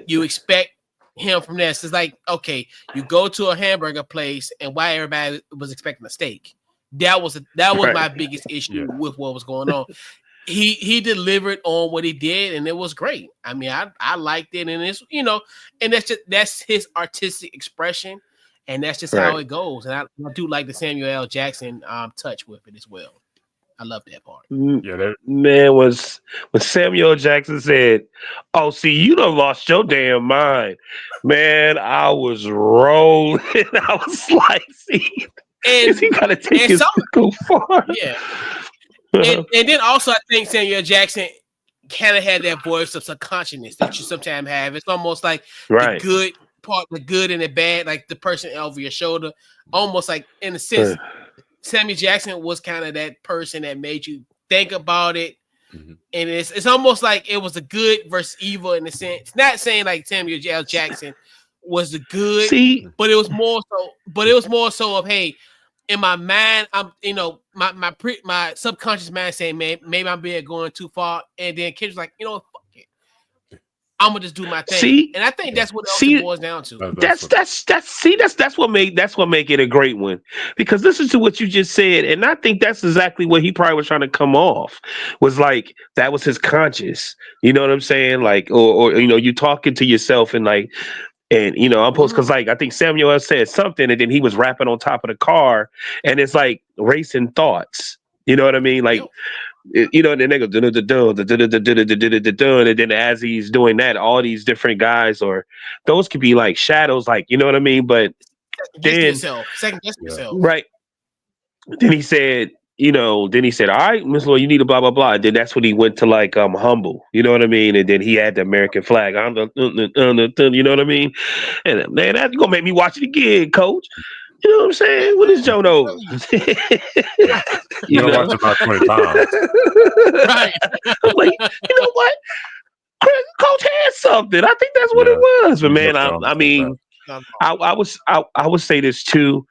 you expect him from this. It's like, okay, you go to a hamburger place and why everybody was expecting a steak. That was my biggest issue with what was going on. He delivered on what he did, and it was great. I mean, I liked it, and it's, and that's his artistic expression, and that's just how it goes. And I do like the Samuel L. Jackson touch with it as well. I love that part. Yeah, man, was when Samuel Jackson said, "Oh, see, you done lost your damn mind," man. I was rolling. I was like, "See, is he gotta take his too far?" Yeah. And then also, I think Samuel Jackson kind of had that voice of subconsciousness that you sometimes have. It's almost like the good part, the good and the bad, like the person over your shoulder. Almost like, in a sense, Samuel Jackson was kind of that person that made you think about it. And it's almost like it was a good versus evil in a sense. Not saying like Samuel L. Jackson was the good, but it was more so. But it was more so of, hey, in my mind, I'm, my subconscious mind saying, man, maybe I'm going too far. And then Kendrick's like, fuck it, I'm gonna just do my thing. And I think that's what it boils down to. That's what make it a great one. Because listen to what you just said, and I think that's exactly what he probably was trying to come off. Was like that was his conscious. You know what I'm saying? Like, or you talking to yourself and like. And I'm supposed, because like I think Samuel said something, and then he was rapping on top of the car, and it's like racing thoughts. You know what I mean? Like, and then they go and then as he's doing that, all these different guys, or those could be like shadows, like, you know what I mean? But then second guess yourself, right? Then he said, all right, Miss Lloyd, you need a blah blah blah. And then that's when he went to like humble, you know what I mean? And then he had the American flag. I'm the you know what I mean? And man, that's gonna make me watch it again, coach. You know what I'm saying? What is Joe knows? You know, watch about 20 times. Right. I'm like, you know what? Coach had something. I think that's what it was. But man, I mean, I would say this too.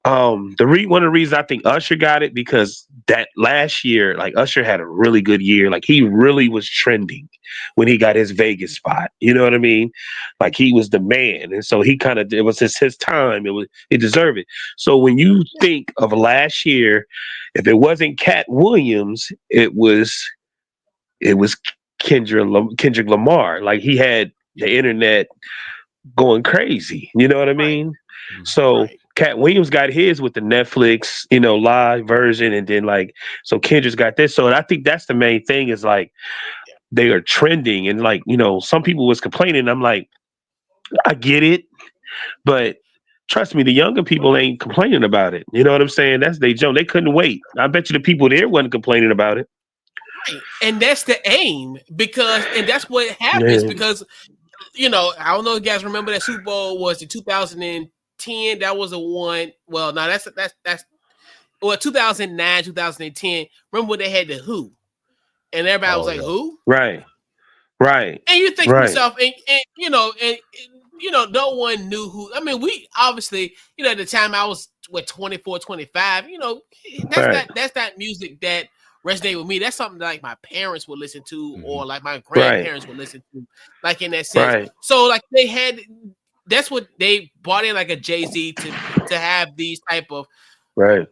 One of the reasons I think Usher got it, because that last year, like Usher had a really good year. Like he really was trending when he got his Vegas spot. You know what I mean? Like he was the man, and so he kind of, it was his time. It deserved it. So when you think of last year, if it wasn't Cat Williams, it was Kendrick Lamar. Like he had the internet going crazy. You know what I mean? So Cat Williams got his with the Netflix, live version, and then like, so Kendrick's got this. So I think that's the main thing, is like they are trending, and like, some people was complaining. I'm like, I get it, but trust me, the younger people ain't complaining about it. You know what I'm saying? That's they jump. They couldn't wait. I bet you the people there wasn't complaining about it. Right. And that's the aim, and that's what happens, because I don't know if you guys remember that Super Bowl was in 2010. That was a one. Well, no, that's 2009, 2010. Remember when they had the Who, and everybody was like, "Who?" Right. And you think to yourself, and no one knew who. I mean, we obviously, at the time I was 24, 25. That's not music that resonate with me. That's something that, like my parents would listen to, or like my Right. grandparents would listen to, like in that sense. Right. So like they had, that's what they brought in, like a Jay-Z to have these type of Right.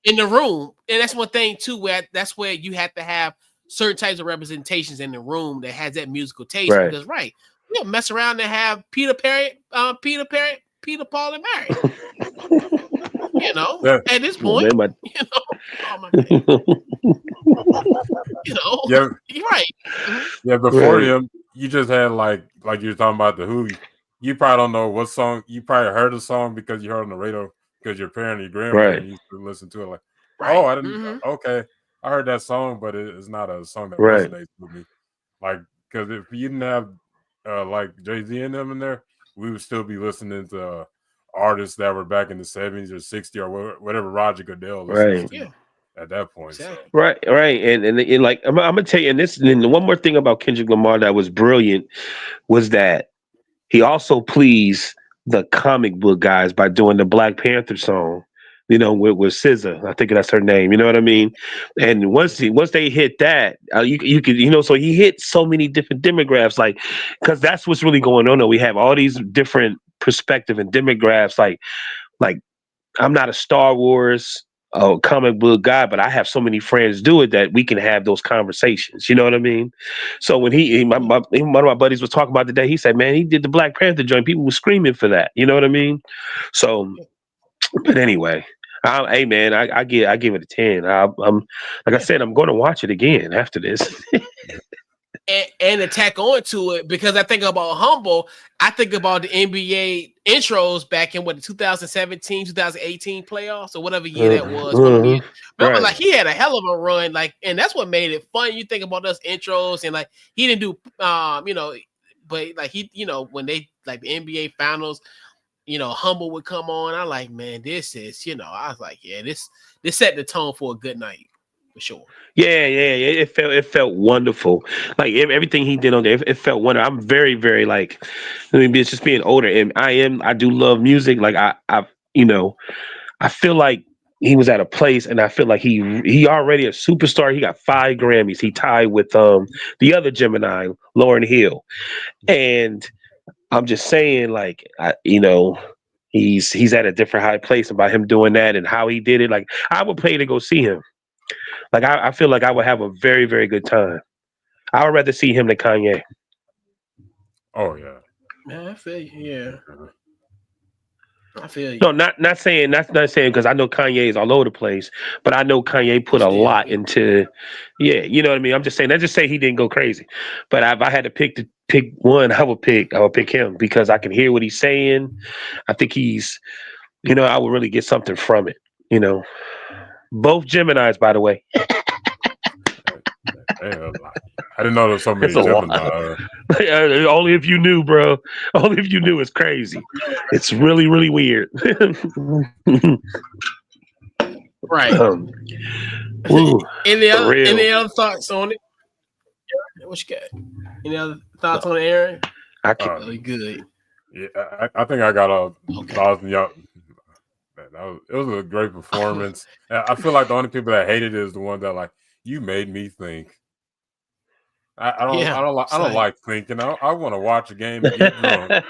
in the room. And that's one thing too, where that's where you have to have certain types of representations in the room that has that musical taste. Right. Because you don't mess around and have Peter, Paul, and Mary. You know, at this point, Man, you know, oh my God. You know, Yeah. you're right. Yeah, before Right. him, you just had like you were talking about the Who. You probably don't know what song. You probably heard the song because you heard it on the radio because your parent, your grandparent Right. used to listen to it. Like, Right. oh, I didn't. Okay, I heard that song, but it's not a song that Right. resonates with me. Like, because if you didn't have like Jay-Z and them in there, we would still be listening to artists that were back in the 70s or 60s or whatever Roger Goodell listens Right. to Yeah. at that point. Exactly. So. Right, right, and like I'm gonna tell you, and one more thing about Kendrick Lamar that was brilliant was that he also pleased the comic book guys by doing the Black Panther song, with SZA. I think that's her name. You know what I mean? And once they hit that, you could so he hit so many different demographics, like because that's what's really going on. Though we have all these different perspective and demographics, like I'm not a Star Wars comic book guy, but I have so many friends do it that we can have those conversations. You know what I mean? So when one of my buddies was talking about today, he said, "Man, he did the Black Panther joint. People were screaming for that." You know what I mean? So, but anyway, hey man, I give it a 10. I'm like I said, I'm going to watch it again after this. And attack onto it, because I think about Humble. I think about the NBA intros back in the 2017, 2018 playoffs or whatever year that was. Remember, Right. like he had a hell of a run, like, and that's what made it fun. You think about those intros, and like he didn't do, but like he, when they like the NBA finals, Humble would come on. I like, man, this is, I was like, yeah, this set the tone for a good night for sure. Yeah. It felt wonderful. Like everything he did on there, it felt wonderful. I'm very, very like, it's just being older, and I do love music. Like I feel like he was at a place, and I feel like he already a superstar. He got 5 Grammys. He tied with the other Gemini, Lauryn Hill, and I'm just saying, like he's at a different high place about him doing that and how he did it. Like I would pay to go see him. Like I feel like I would have a very, very good time. I would rather see him than Kanye. Oh yeah. Man, I feel you. Yeah. I feel you. No, not saying because I know Kanye is all over the place, but I know Kanye put a lot into. Yeah, you know what I mean. I'm just saying. I just say he didn't go crazy, but if I had to pick one, I would pick him because I can hear what he's saying. I think he's, I would really get something from it. Both Geminis, by the way. Damn, I didn't know there was so many Gemini. Only if you knew, bro. Only if you knew. It's crazy. It's really, really weird. Right. Any other thoughts on it? What you got? Any other thoughts on it, Aaron? I can't. Really good. Yeah, I think I got a thousand y'all. It was a great performance. I feel like the only people that hated it is the ones that like, you made me think. I don't like thinking. I want to watch a game and get drunk.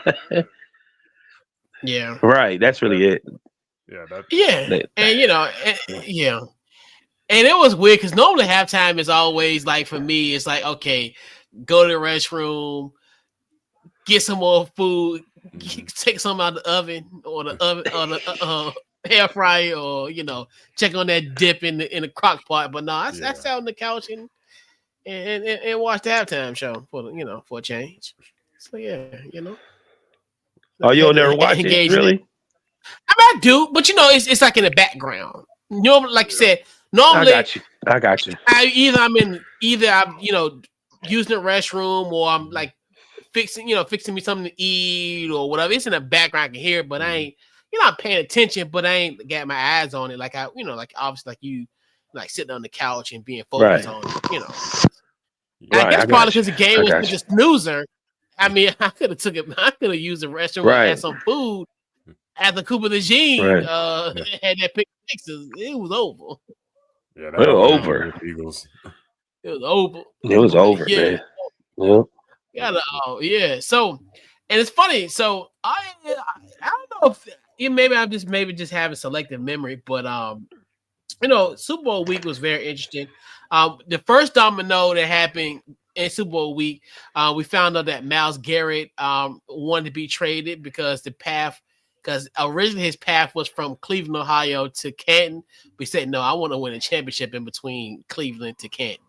Yeah. Right. That's really it. Yeah. And yeah. And it was weird because normally halftime is always like, for me, it's like, okay, go to the restroom, get some more food, take some out of the oven or the air fryer, or check on that dip in the crock pot. But no, I sat on the couch and watched the halftime show for a change. So yeah, Oh, you'll never watch it, really? I mean, I do, but it's like in the background. Like you said, normally I got you. I'm using the restroom, or I'm like fixing me something to eat or whatever. It's in the background, I can hear it, but I ain't, I'm paying attention, but I ain't got my eyes on it. Like like obviously like you, like sitting on the couch and being focused on it, I guess probably because the game was just snoozer. I mean, I could have used the restroom and had some food after Cooper the Gene had that pick six. It was over. Yeah, It they was already over. with the Eagles. It was over. It was over, Yeah. man. Yeah. Yeah. So, and it's funny. So I don't know if I'm just having selective memory, but Super Bowl week was very interesting. The first domino that happened in Super Bowl week, we found out that Myles Garrett wanted to be traded because originally his path was from Cleveland, Ohio to Canton. We said, no, I want to win a championship in between Cleveland to Canton.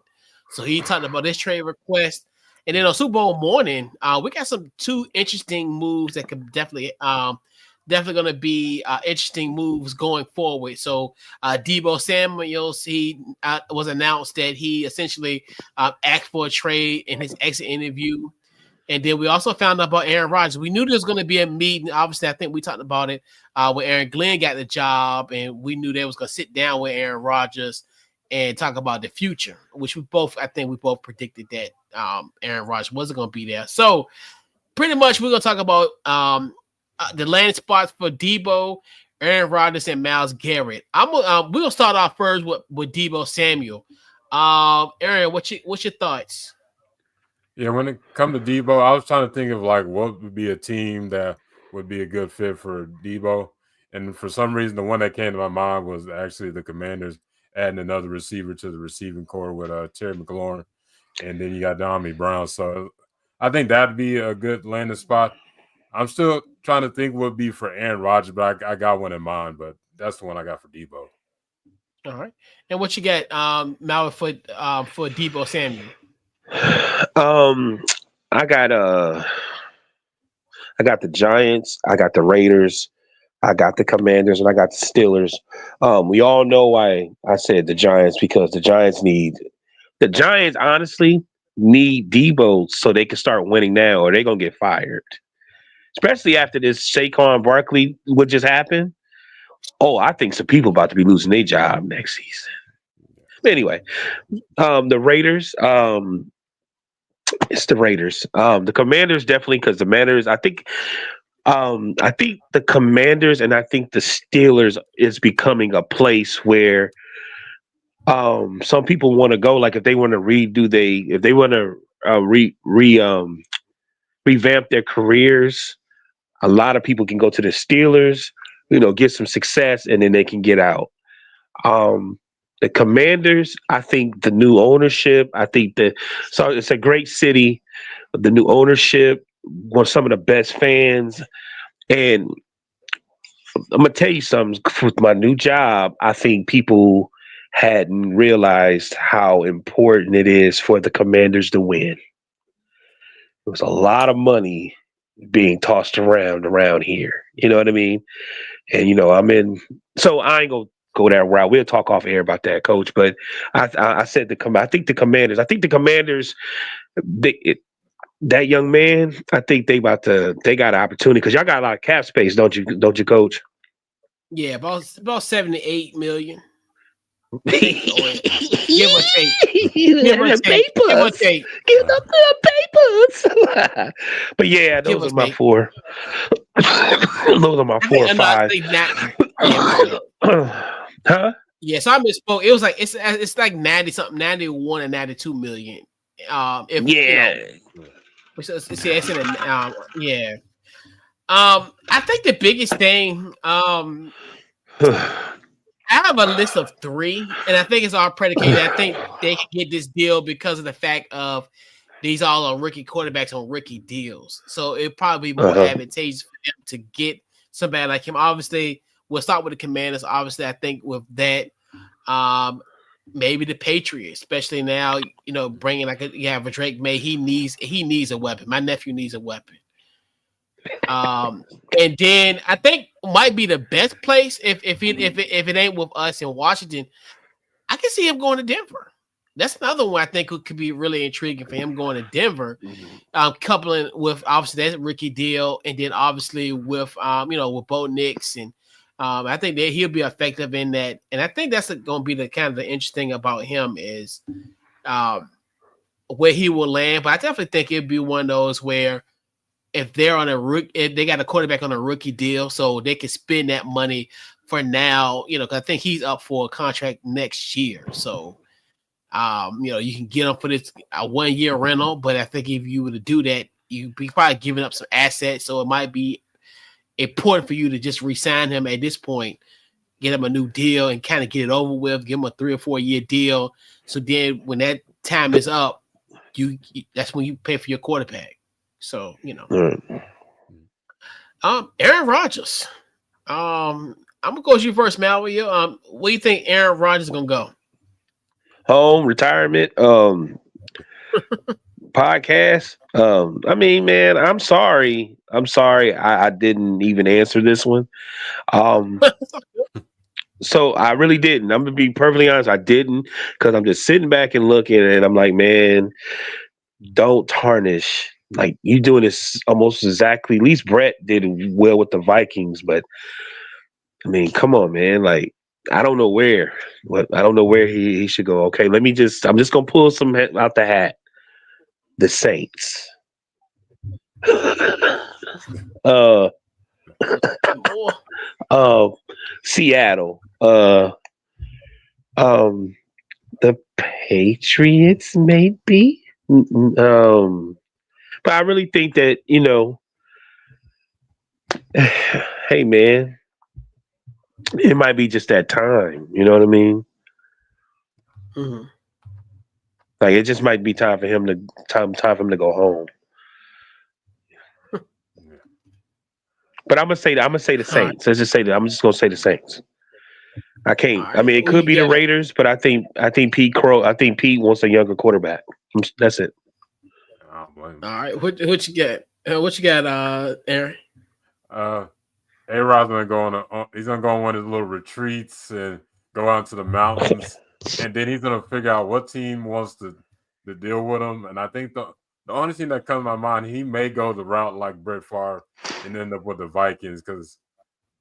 So he talked about this trade request. And then on Super Bowl morning, we got two interesting moves that could definitely going to be interesting moves going forward. So Deebo Samuels, he was announced that he essentially asked for a trade in his exit interview. And then we also found out about Aaron Rodgers. We knew there was going to be a meeting. Obviously, I think we talked about it when Aaron Glenn got the job, and we knew they was going to sit down with Aaron Rodgers and talk about the future, which we both predicted that Aaron Rodgers wasn't going to be there. So pretty much we're going to talk about the landing spots for Deebo, Aaron Rodgers, and Myles Garrett. We're going to start off first with Deebo Samuel. Aaron, what's your thoughts? Yeah, when it come to Debo, I was trying to think of like what would be a team that would be a good fit for Debo, and for some reason, the one that came to my mind was actually the Commanders adding another receiver to the receiving core with Terry McLaurin, and then you got Dommy Brown. So I think that'd be a good landing spot. I'm still trying to think what would be for Aaron Rodgers, but I got one in mind, but that's the one I got for Debo. All right, and what you got, Mal, for Deebo Samuel? I got the Giants, I got the Raiders, I got the Commanders, and I got the Steelers. We all know why I said the Giants, because the Giants honestly need Debo so they can start winning now, or they're gonna get fired. Especially after this Saquon Barkley what just happened. Oh, I think some people about to be losing their job next season. Anyway, the Raiders, it's the Raiders. The Commanders definitely, because the Commanders, I think the Commanders and I think the Steelers is becoming a place where some people want to go. Like if they want to revamp their careers, a lot of people can go to the Steelers, get some success, and then they can get out. The Commanders, I think the new ownership, so it's a great city. The new ownership, some of the best fans, and I'm gonna tell you something. With my new job, I think people hadn't realized how important it is for the Commanders to win. There was a lot of money being tossed around here. You know what I mean? And so I ain't gonna go that route. We'll talk off air about that, Coach. But I said I think the Commanders. That young man. I think they got an opportunity because y'all got a lot of cap space, don't you, Coach? Yeah, about 7 to 8 million. Give or take. Give or take. Give them the papers. But yeah, those are my four. Those are my 4 or 5. Huh? Yeah, so I misspoke. It was like it's like 90 something, 91 and 92 million. It's in yeah. I think the biggest thing, I have a list of 3, and I think it's all predicated. I think they can get this deal because of the fact of these all are rookie quarterbacks on rookie deals. So it'd probably be more advantageous for them to get somebody like him. Obviously, we'll start with the Commanders. Obviously, I think with that, maybe the Patriots, especially now, bringing a Drake May. He needs a weapon. My nephew needs a weapon. And then I think might be the best place if it ain't with us in Washington. I can see him going to Denver. That's another one I think could be really intriguing for him going to Denver. Coupling with obviously that rookie deal, and then obviously with with Bo Nix, and I think that he'll be effective in that. And I think that's going to be the kind of the interesting about him is where he will land. But I definitely think it'd be one of those where if they're on if they got a quarterback on a rookie deal, so they can spend that money for now, because I think he's up for a contract next year. So, you can get him for this a 1 year rental, but I think if you were to do that, you'd be probably giving up some assets. So it might be important for you to just re-sign him at this point, get him a new deal and kind of get it over with, give him a 3 or 4 year deal. So then when that time is up, that's when you pay for your quarterback. So, Aaron Rodgers. I'm gonna go with you first, Mal. Where do you think Aaron Rodgers is gonna go? Home, retirement, podcast. I mean, man, I'm sorry. I didn't even answer this one. So I really didn't. I'm gonna be perfectly honest. I didn't, because I'm just sitting back and looking, and I'm like, man, don't tarnish. Like, you doing this almost exactly. At least Brett did well with the Vikings, but I mean, come on, man. Like, I don't know where. I don't know where he should go. Okay, I'm just gonna pull some out the hat. The Saints. Seattle. The Patriots, maybe. But I really think that, hey, man, it might be just that time. You know what I mean? Mm-hmm. Like, it just might be time for him to go home. But I'm gonna say the Saints. Let's just say that. I'm just gonna say the Saints. I can't. Right. I mean, it could be the Raiders, but I think Pete wants a younger quarterback. That's it. All right. What you got? What you got, Aaron? A-Rod's gonna go he's gonna go on one of his little retreats and go out to the mountains, and then he's gonna figure out what team wants to deal with him. And I think the only thing that comes to my mind, he may go the route like Brett Favre and end up with the Vikings, because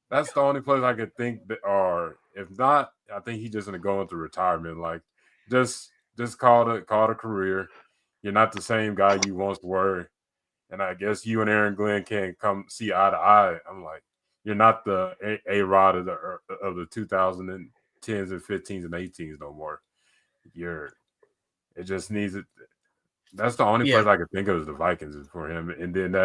that's the only place I could think that, or if not, I think he's just gonna go into retirement. Like, just call it a career. You're not the same guy you once were, and I guess you and Aaron Glenn can't come see eye to eye. I'm like, you're not the A-Rod of the 2010s and 15s and 18s no more. It just needs it. That's the only place I could think of is the Vikings is for him, and then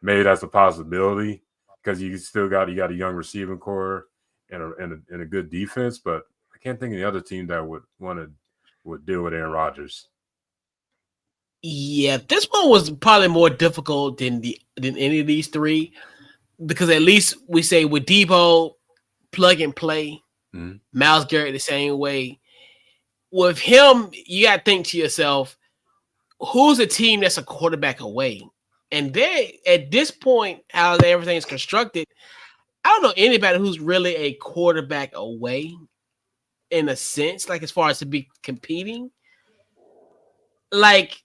maybe that's a possibility, because you got a young receiving core and a good defense, but I can't think of any other team that would deal with Aaron Rodgers. Yeah, this one was probably more difficult than any of these three, because at least we say with Debo, plug and play. Mm-hmm. Myles Garrett the same way. With him, you got to think to yourself, who's a team that's a quarterback away? And they, at this point, how everything's constructed, I don't know anybody who's really a quarterback away in a sense, like as far as to be competing. Like,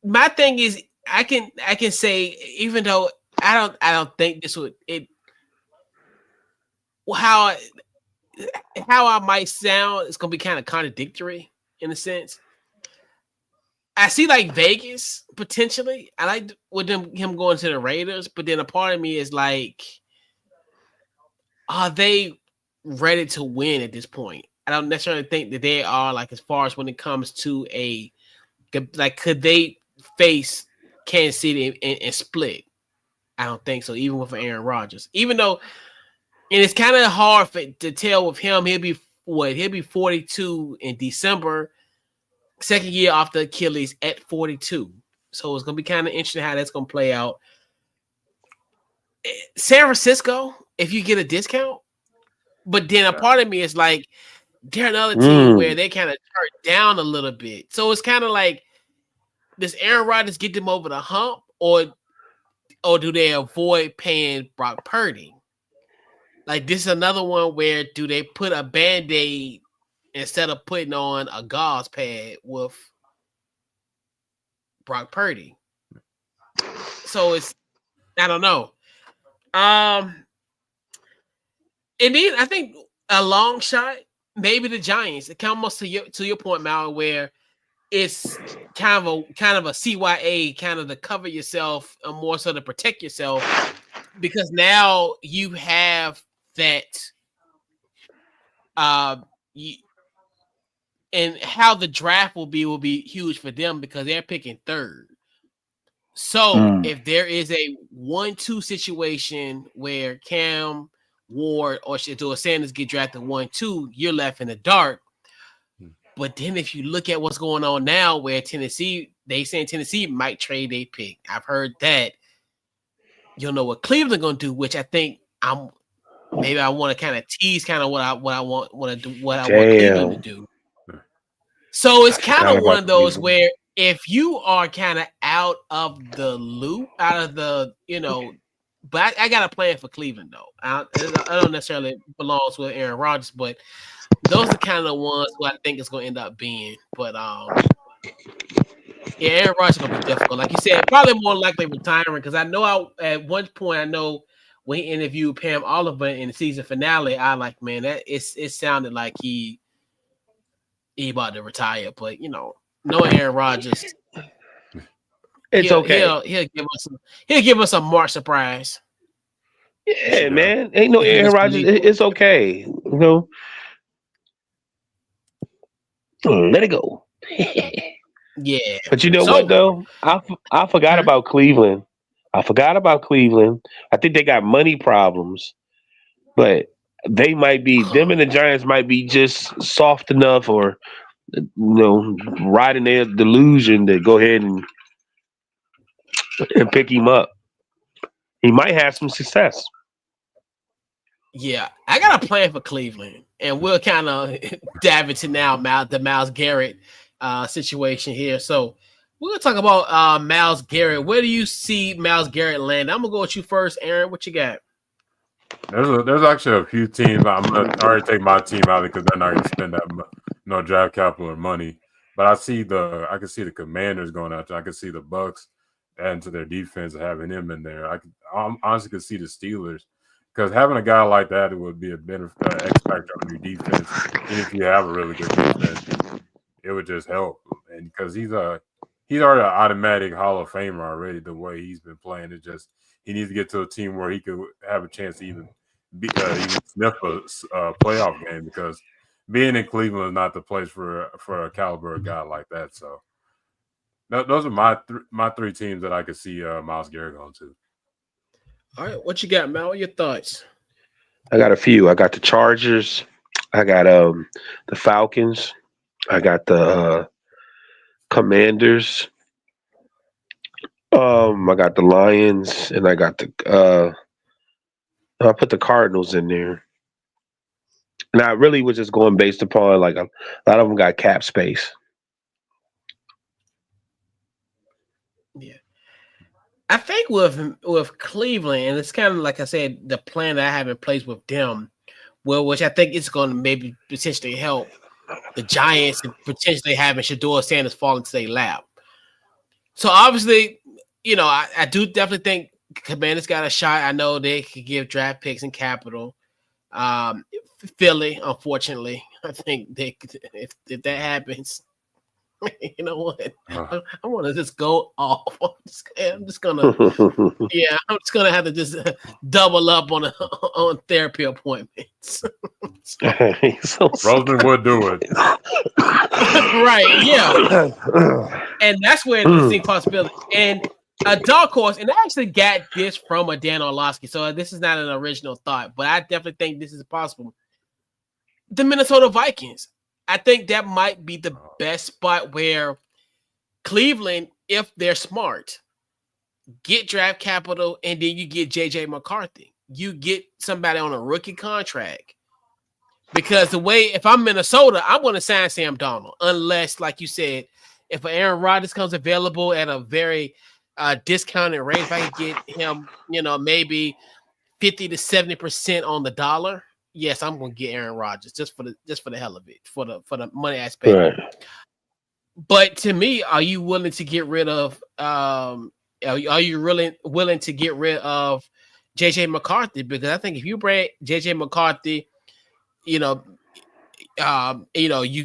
my thing is, I can say, even though I don't think this would how I might sound, it's gonna be kind of contradictory in a sense. I see like Vegas potentially. I like with him going to the Raiders, but then a part of me is like, are they ready to win at this point? I don't necessarily think that they are, like, as far as when it comes to could they face Kansas City and split? I don't think so, even with Aaron Rodgers. Even though, and it's kind of hard to tell with him, he'll be 42 in December. Second year off the Achilles at 42. So it's going to be kind of interesting how that's going to play out. San Francisco, if you get a discount. But then a part of me is like, they're another team where they kind of turn down a little bit. So it's kind of like, does Aaron Rodgers get them over the hump, or do they avoid paying Brock Purdy? Like, this is another one where do they put a Band-Aid instead of putting on a gauze pad with Brock Purdy? So it's, I don't know. And then I think a long shot, maybe the Giants. It comes to your point, Mal, where it's kind of a CYA, kind of to cover yourself and more so to protect yourself, because now you have that You, and how the draft will be huge for them because they're picking third. So if there is a 1-2 situation where Cam Ward or Shedeur Sanders get drafted 1-2, you're left in the dark. But then if you look at what's going on now, where they saying Tennessee might trade a pick. I've heard that. You'll know what Cleveland gonna do, which I think I want to kind of tease what I want Cleveland to do. So it's kind of one of those where if you are kind of out of the loop, out of the, but I got a plan for Cleveland though. I don't necessarily belongs with Aaron Rodgers, but those are kind of the ones who I think is going to end up being. But yeah, Aaron Rodgers is going to be difficult. Like you said, probably more likely retiring because I know at one point when he interviewed Pam Oliver in the season finale, I like, man, that it sounded like he about to retire, but knowing Aaron Rodgers, it's okay. He'll give us a March surprise. Yeah, man. Ain't no Aaron Rodgers. It's okay. Let it go. Yeah. But you know what though? I forgot about Cleveland. I think they got money problems, but they might be them and the Giants might be just soft enough or riding their delusion to go ahead and pick him up. He might have some success. Yeah, I got a plan for Cleveland, and we'll kind of dive into now the Myles Garrett situation here. So we're gonna talk about Myles Garrett. Where do you see Myles Garrett land? I'm gonna go with you first, Aaron. What you got? There's actually a few teams. I'm gonna already take my team out because they're not gonna spend that draft capital or money. But I can see the Commanders going out there. I can see the Bucks adding to their defense and having him in there. I honestly could see the Steelers because having a guy like that would be a benefit, X factor on your defense. And if you have a really good defense, it would just help. And because he's already an automatic Hall of Famer already. The way he's been playing, it just. He needs to get to a team where he could have a chance to even sniff a playoff game because being in Cleveland is not the place for a caliber guy like that. So those are my three teams that I could see Myles Garrett going to. All right, what you got, Mal? What are your thoughts? I got a few. I got the Chargers. I got the Falcons. I got the Commanders. I got the Lions, and I got I put the Cardinals in there. And I really was just going based upon like a lot of them got cap space. Yeah, I think with Cleveland, and it's kind of like I said, the plan that I have in place with them, which I think is going to maybe potentially help the Giants and potentially having Shedeur Sanders fall into their lap. So obviously, I do definitely think Commanders got a shot. I know they could give draft picks and capital. Philly, unfortunately, I think if that happens, you know what? I want to just go off. I'm just gonna have to just double up on therapy appointments. Roseman would do it. Right, yeah. And that's where the distinct possibility. And a dark horse, and I actually got this from a Dan Orlovsky, so this is not an original thought, but I definitely think this is possible. The Minnesota Vikings. I think that might be the best spot where Cleveland, if they're smart, get draft capital, and then you get J.J. McCarthy. You get somebody on a rookie contract. Because if I'm Minnesota, I'm going to sign Sam Darnold, unless, like you said, if Aaron Rodgers comes available at a very discounted rate, if I can get him, maybe 50 to 70% on the dollar, yes, I'm going to get Aaron Rodgers just for the hell of it, for the money aspect. Right. But to me, are you willing to get rid of? Are you really willing to get rid of J.J. McCarthy? Because I think if you bring J.J. McCarthy, you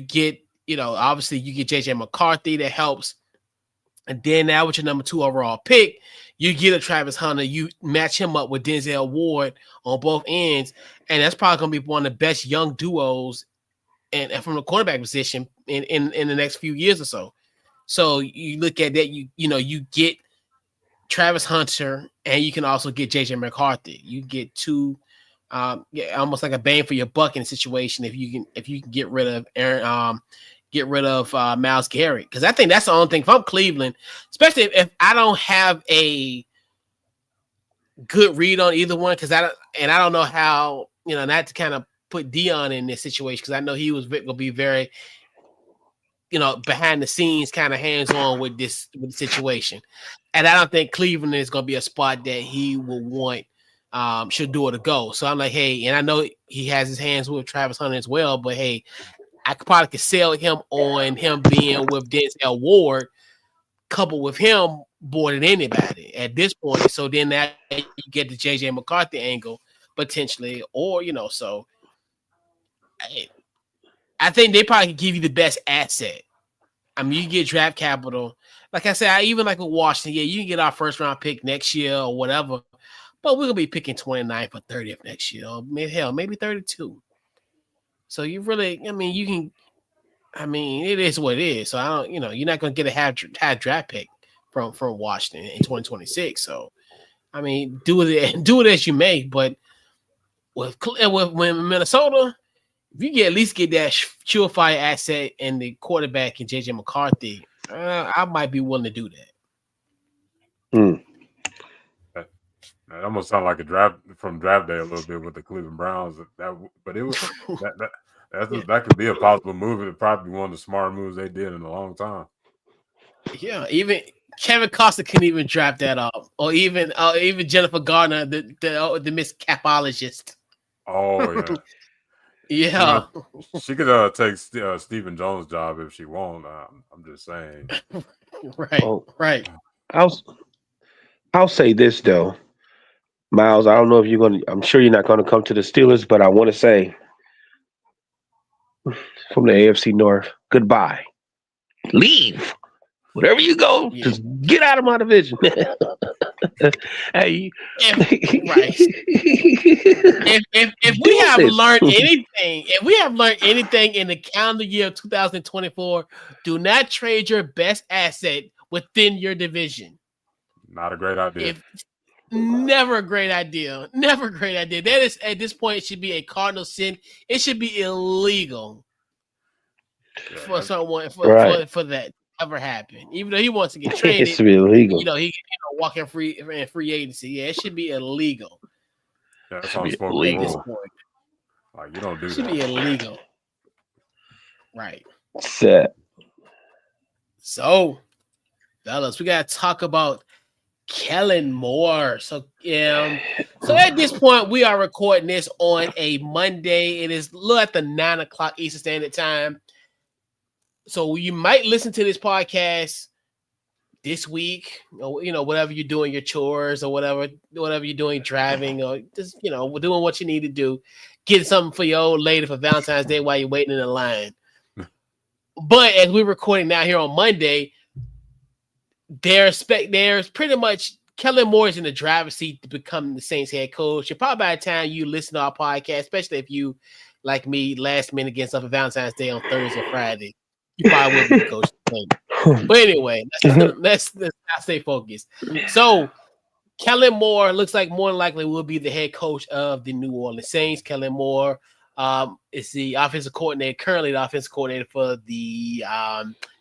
get, obviously you get J.J. McCarthy that helps. And then now with your number 2 overall pick, You get a Travis Hunter, you match him up with Denzel Ward on both ends, and that's probably going to be one of the best young duos and from the quarterback position in the next few years or so. So you look at that, you get Travis Hunter, and you can also get JJ McCarthy. You get two, almost like a bang for your buck in a situation if you can get rid of Aaron, Myles Garrett, because I think that's the only thing. If I'm Cleveland, especially if I don't have a good read on either one, because I don't know how, not to kind of put Dion in this situation, because I know he was going to be very, behind the scenes, kind of hands on with the situation, and I don't think Cleveland is going to be a spot that he will want Shador to go. So I'm like, hey, and I know he has his hands with Travis Hunter as well, but hey, I could sell him on him being with Denzel Ward, coupled with him more than anybody at this point. So then that you get the JJ McCarthy angle potentially, or so I think they probably give you the best asset. I mean, you get draft capital. Like I said, I even like with Washington, yeah, you can get our first round pick next year or whatever, but we're gonna be picking 29th or 30th next year, or maybe 32. So you really, you can. It is what it is. So I don't, you're not going to get a high draft pick from Washington in 2026. So, do it as you may. But with Minnesota, if you at least get that surefire asset and the quarterback and JJ McCarthy, I might be willing to do that. That almost sounded like a draft from draft day a little bit with the Cleveland Browns. But it was that could be a possible move. It'd probably be one of the smart moves they did in a long time. Yeah, even Kevin Costner couldn't even draft that up, or even Jennifer Garner, the Miss Capologist. Oh yeah, yeah. She could take Stephen Jones' job if she won't. I'm just saying. Right, right. I'll say this though, Myles. I don't know if I'm sure you're not going to come to the Steelers, but I want to say from the AFC North, goodbye. Leave. Wherever you go, just get out of my division. Hey, if we have learned anything in the calendar year of 2024, do not trade your best asset within your division. Not a great idea. Never a great idea. Never a great idea. That is, at this point, it should be a cardinal sin. It should be illegal for someone for that ever happen. Even though he wants to get traded, it should be illegal. He walk in free agency. Yeah, it should be illegal. Yeah, that's illegal. At this point. Like, you don't do that. It should be illegal. Right. Set. So, fellas, we gotta talk about Kellen Moore. So at this point, we are recording this on a Monday. It is a little at the 9 o'clock Eastern Standard Time. So you might listen to this podcast this week, or whatever you're doing, your chores or whatever you're doing, driving, or just doing what you need to do, getting something for your old lady for Valentine's Day while you're waiting in the line. But as we're recording now here on Monday, there's pretty much Kellen Moore is in the driver's seat to become the Saints head coach. And probably by the time you listen to our podcast, especially if you, like me, last minute getting stuff for Valentine's Day on Thursday or Friday, you probably will be the coach. But anyway, let's not stay focused. So Kellen Moore looks like more than likely will be the head coach of the New Orleans Saints. Kellen Moore is the offensive coordinator, currently the offensive coordinator for the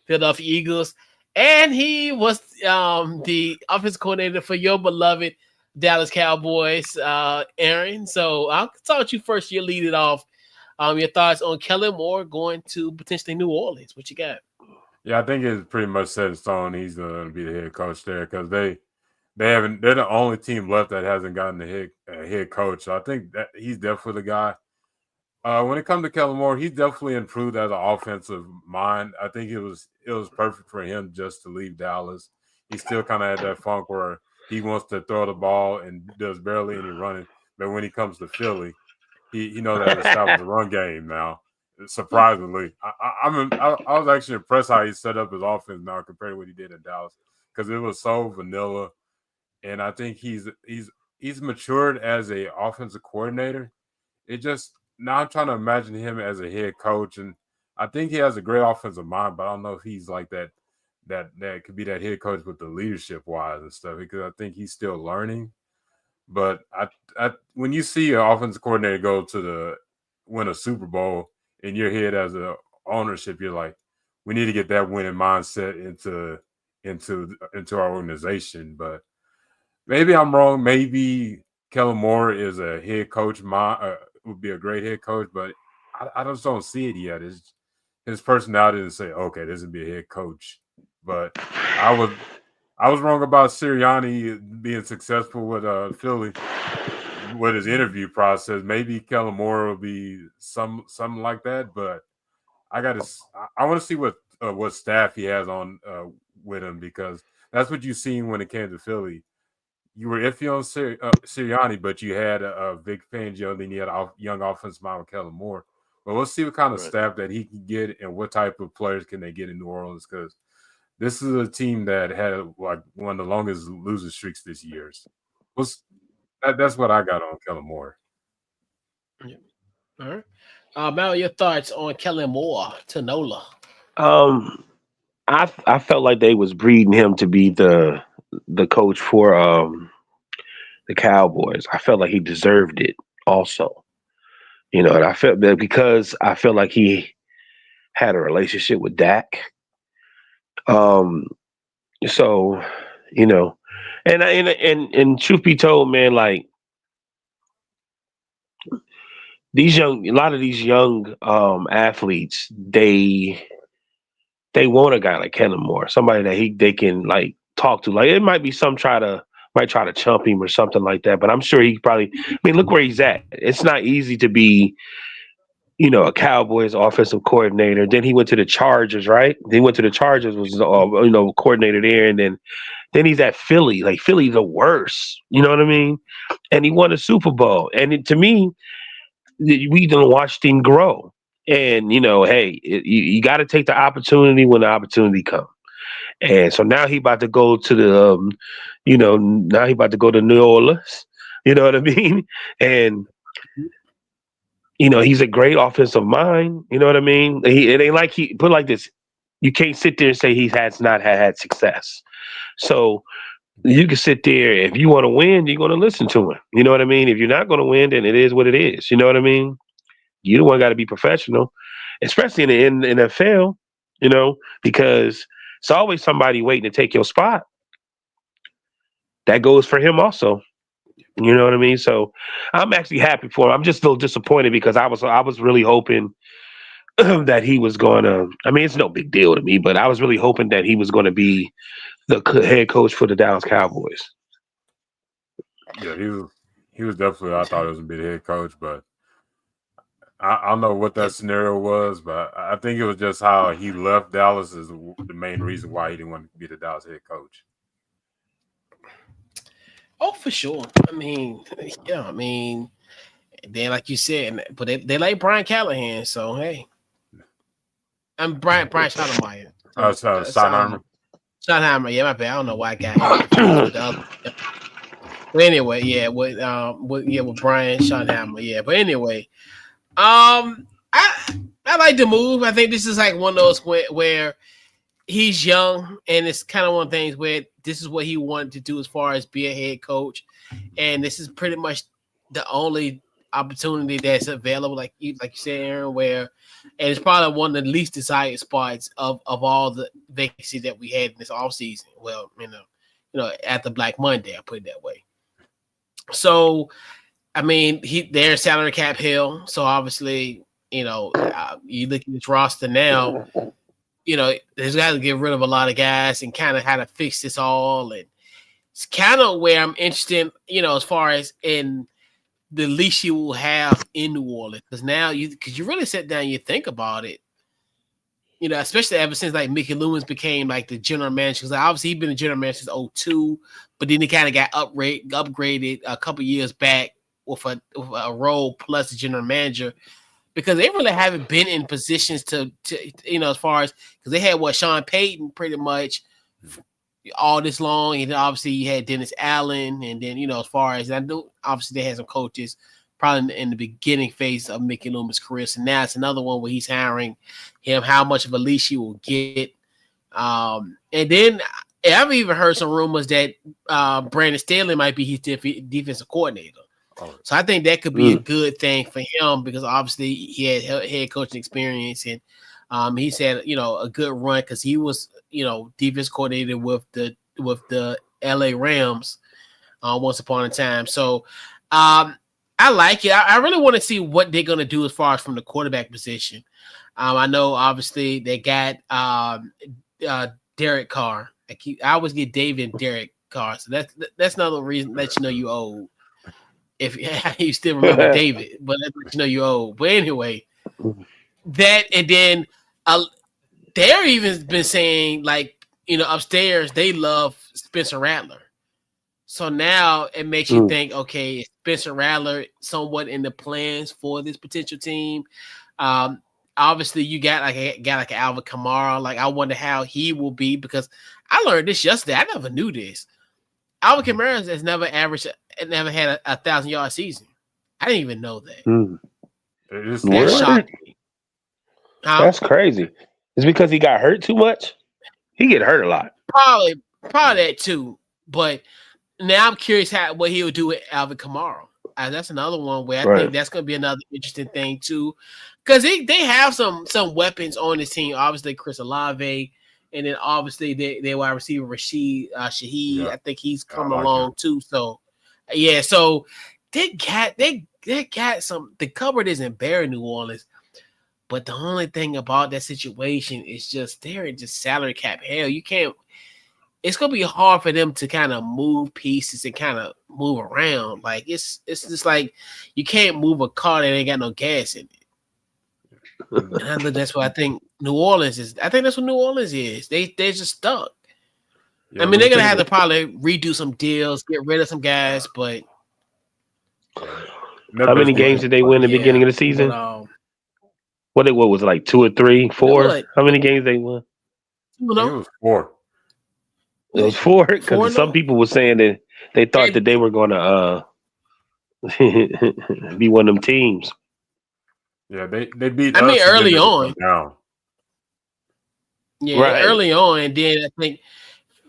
Philadelphia Eagles. And he was the offensive coordinator for your beloved Dallas Cowboys, Aaron. So I'll talk to you first. You lead it off. Your thoughts on Kellen Moore going to potentially New Orleans. What you got? Yeah, I think it's pretty much set in stone. He's going to be the head coach there because they're the only team left that hasn't gotten a head coach. So I think that he's definitely the guy. When it comes to Kellen Moore, he's definitely improved as an offensive mind. I think it was perfect for him just to leave Dallas. He still kind of had that funk where he wants to throw the ball and does barely any running. But when he comes to Philly, he knows how to establish a run game now. Surprisingly, I was actually impressed how he set up his offense now compared to what he did in Dallas because it was so vanilla. and I think he's matured as a offensive coordinator. It just now I'm trying to imagine him as a head coach, and I think he has a great offensive mind, but I don't know if he's like that. That could be that head coach with the leadership wise and stuff, because I think he's still learning. But when you see an offensive coordinator go to win a Super Bowl in your head as a ownership, you're like, we need to get that winning mindset into our organization. But maybe I'm wrong. Maybe Kellen Moore is a head coach. Would be a great head coach, but I just don't see it yet. His personality to say, okay, this would be a head coach. But I was wrong about Sirianni being successful with Philly with his interview process. Maybe Kellen Moore will be something like that. But I want to see what staff he has on with him, because that's what you've seen when it came to Philly. You were iffy on Sirianni, but you had Vic Fangio, then you had a young offensive mind with Kellen Moore. But we'll see what kind of staff that he can get and what type of players can they get in New Orleans, because this is a team that had like one of the longest losing streaks this year. That's what I got on Kellen Moore. Yeah. All right. Mal, your thoughts on Kellen Moore to NOLA? I felt like they was breeding him to be the coach for the Cowboys. I felt like he deserved it also. And I felt that because I felt like he had a relationship with Dak. So, and truth be told, man, like a lot of these young athletes, they want a guy like Kellen Moore, somebody that they can like talk to. Like it might be might try to chump him or something like that, but I'm sure he probably. I mean, look where he's at. It's not easy to be, a Cowboys offensive coordinator. Then he went to the Chargers, right? Then he went to the Chargers, was coordinator there, and then he's at Philly. Like Philly's the worst, you know what I mean? And he won a Super Bowl. And to me, we done watched him grow. And hey, you got to take the opportunity when the opportunity comes. And so now he about to go to the, now he about to go to New Orleans. You know what I mean? And he's a great offensive mind. You know what I mean? It ain't like he put like this. You can't sit there and say he has not had success. So you can sit there. If you want to win, you're going to listen to him. You know what I mean? If you're not going to win, then it is what it is. You know what I mean? You the one got to be professional, especially in the NFL, because it's always somebody waiting to take your spot. That goes for him also. You know what I mean? So I'm actually happy for him. I'm just a little disappointed because I was really hoping that he was going to. I mean, it's no big deal to me, but I was really hoping that he was going to be the head coach for the Dallas Cowboys. Yeah, he was definitely. I thought he was going to be the head coach, but I don't know what that scenario was, but I think it was just how he left Dallas is the main reason why he didn't want to be the Dallas head coach. Oh, for sure. I mean, yeah, then like you said, but they like Brian Callahan, so hey. I'm Brian Schottenheimer. Schottenheimer. Schottenheimer, yeah, my bad. I don't know why I got him confused with the other. But anyway, yeah, with Brian Schottenheimer, yeah. But anyway, I like the move. I think this is like one of those where he's young, and it's kind of one of the things where this is what he wanted to do as far as be a head coach, and this is pretty much the only opportunity that's available, like you said, Aaron, and it's probably one of the least desired spots of all the vacancy that we had in this offseason. Well, after Black Monday, I put it that way. So, I mean, they're salary cap hell. So obviously, you look at this roster now, there's got to get rid of a lot of guys and kind of how to fix this all. And it's kind of where I'm interested, as far as in the least you will have in New Orleans. Because now because you really sit down and you think about it, especially ever since like Mickey Loomis became like the general manager. Because obviously he's been the general manager since 2002, but then he kind of got upgraded a couple years back with a role plus the general manager, because they really haven't been in positions to as far as, because they had Sean Payton pretty much all this long, and then obviously you had Dennis Allen, and then as far as I know, obviously they had some coaches probably in the beginning phase of Mickey Loomis' career. So now it's another one where he's hiring him, how much of a leash he will get. And then I've even heard some rumors that Brandon Staley might be his defensive coordinator. So I think that could be a good thing for him because obviously he had head coaching experience, and he's had a good run because he was defense coordinator with the LA Rams once upon a time. So I like it. I really want to see what they're gonna do as far as from the quarterback position. I know obviously they got Derek Carr. I always get David and Derek Carr, so that's another reason that you old. If you still remember David, but that's you old. But anyway, that and then they're even been saying upstairs they love Spencer Rattler. So now it makes you think, okay, is Spencer Rattler somewhat in the plans for this potential team? Obviously, you got like an Alvin Kamara. Like I wonder how he will be because I learned this yesterday. I never knew this. Alvin Kamara has never had a 1,000-yard season. I didn't even know that. That shocked me. That's crazy. It's because he got hurt too much. He get hurt a lot. Probably that too. But now I'm curious what he would do with Alvin Kamara. That's another one where I think that's going to be another interesting thing too, because they have some weapons on this team. Obviously, Chris Olave. And then obviously they wide receiver Rashid Shaheed. Yeah. I think he's coming along too. So yeah, so they got some. The cupboard isn't bare in New Orleans, but the only thing about that situation is just they're in just salary cap hell. You can't. It's gonna be hard for them to kind of move pieces and kind of move around. Like it's just like you can't move a car that ain't got no gas in it. And that's what I think New Orleans is. I think that's what New Orleans is. They're just stuck. Yeah, I mean, they're gonna have to probably redo some deals, get rid of some guys, but how many games did they win at the beginning of the season? What was it, like 2 or 3, 4? How many games they won? It was 4. It was 4 because some people were saying that they thought that they were gonna be one of them teams. Yeah, they beat. I mean, early on. Down. Yeah, right. Early on, and then I think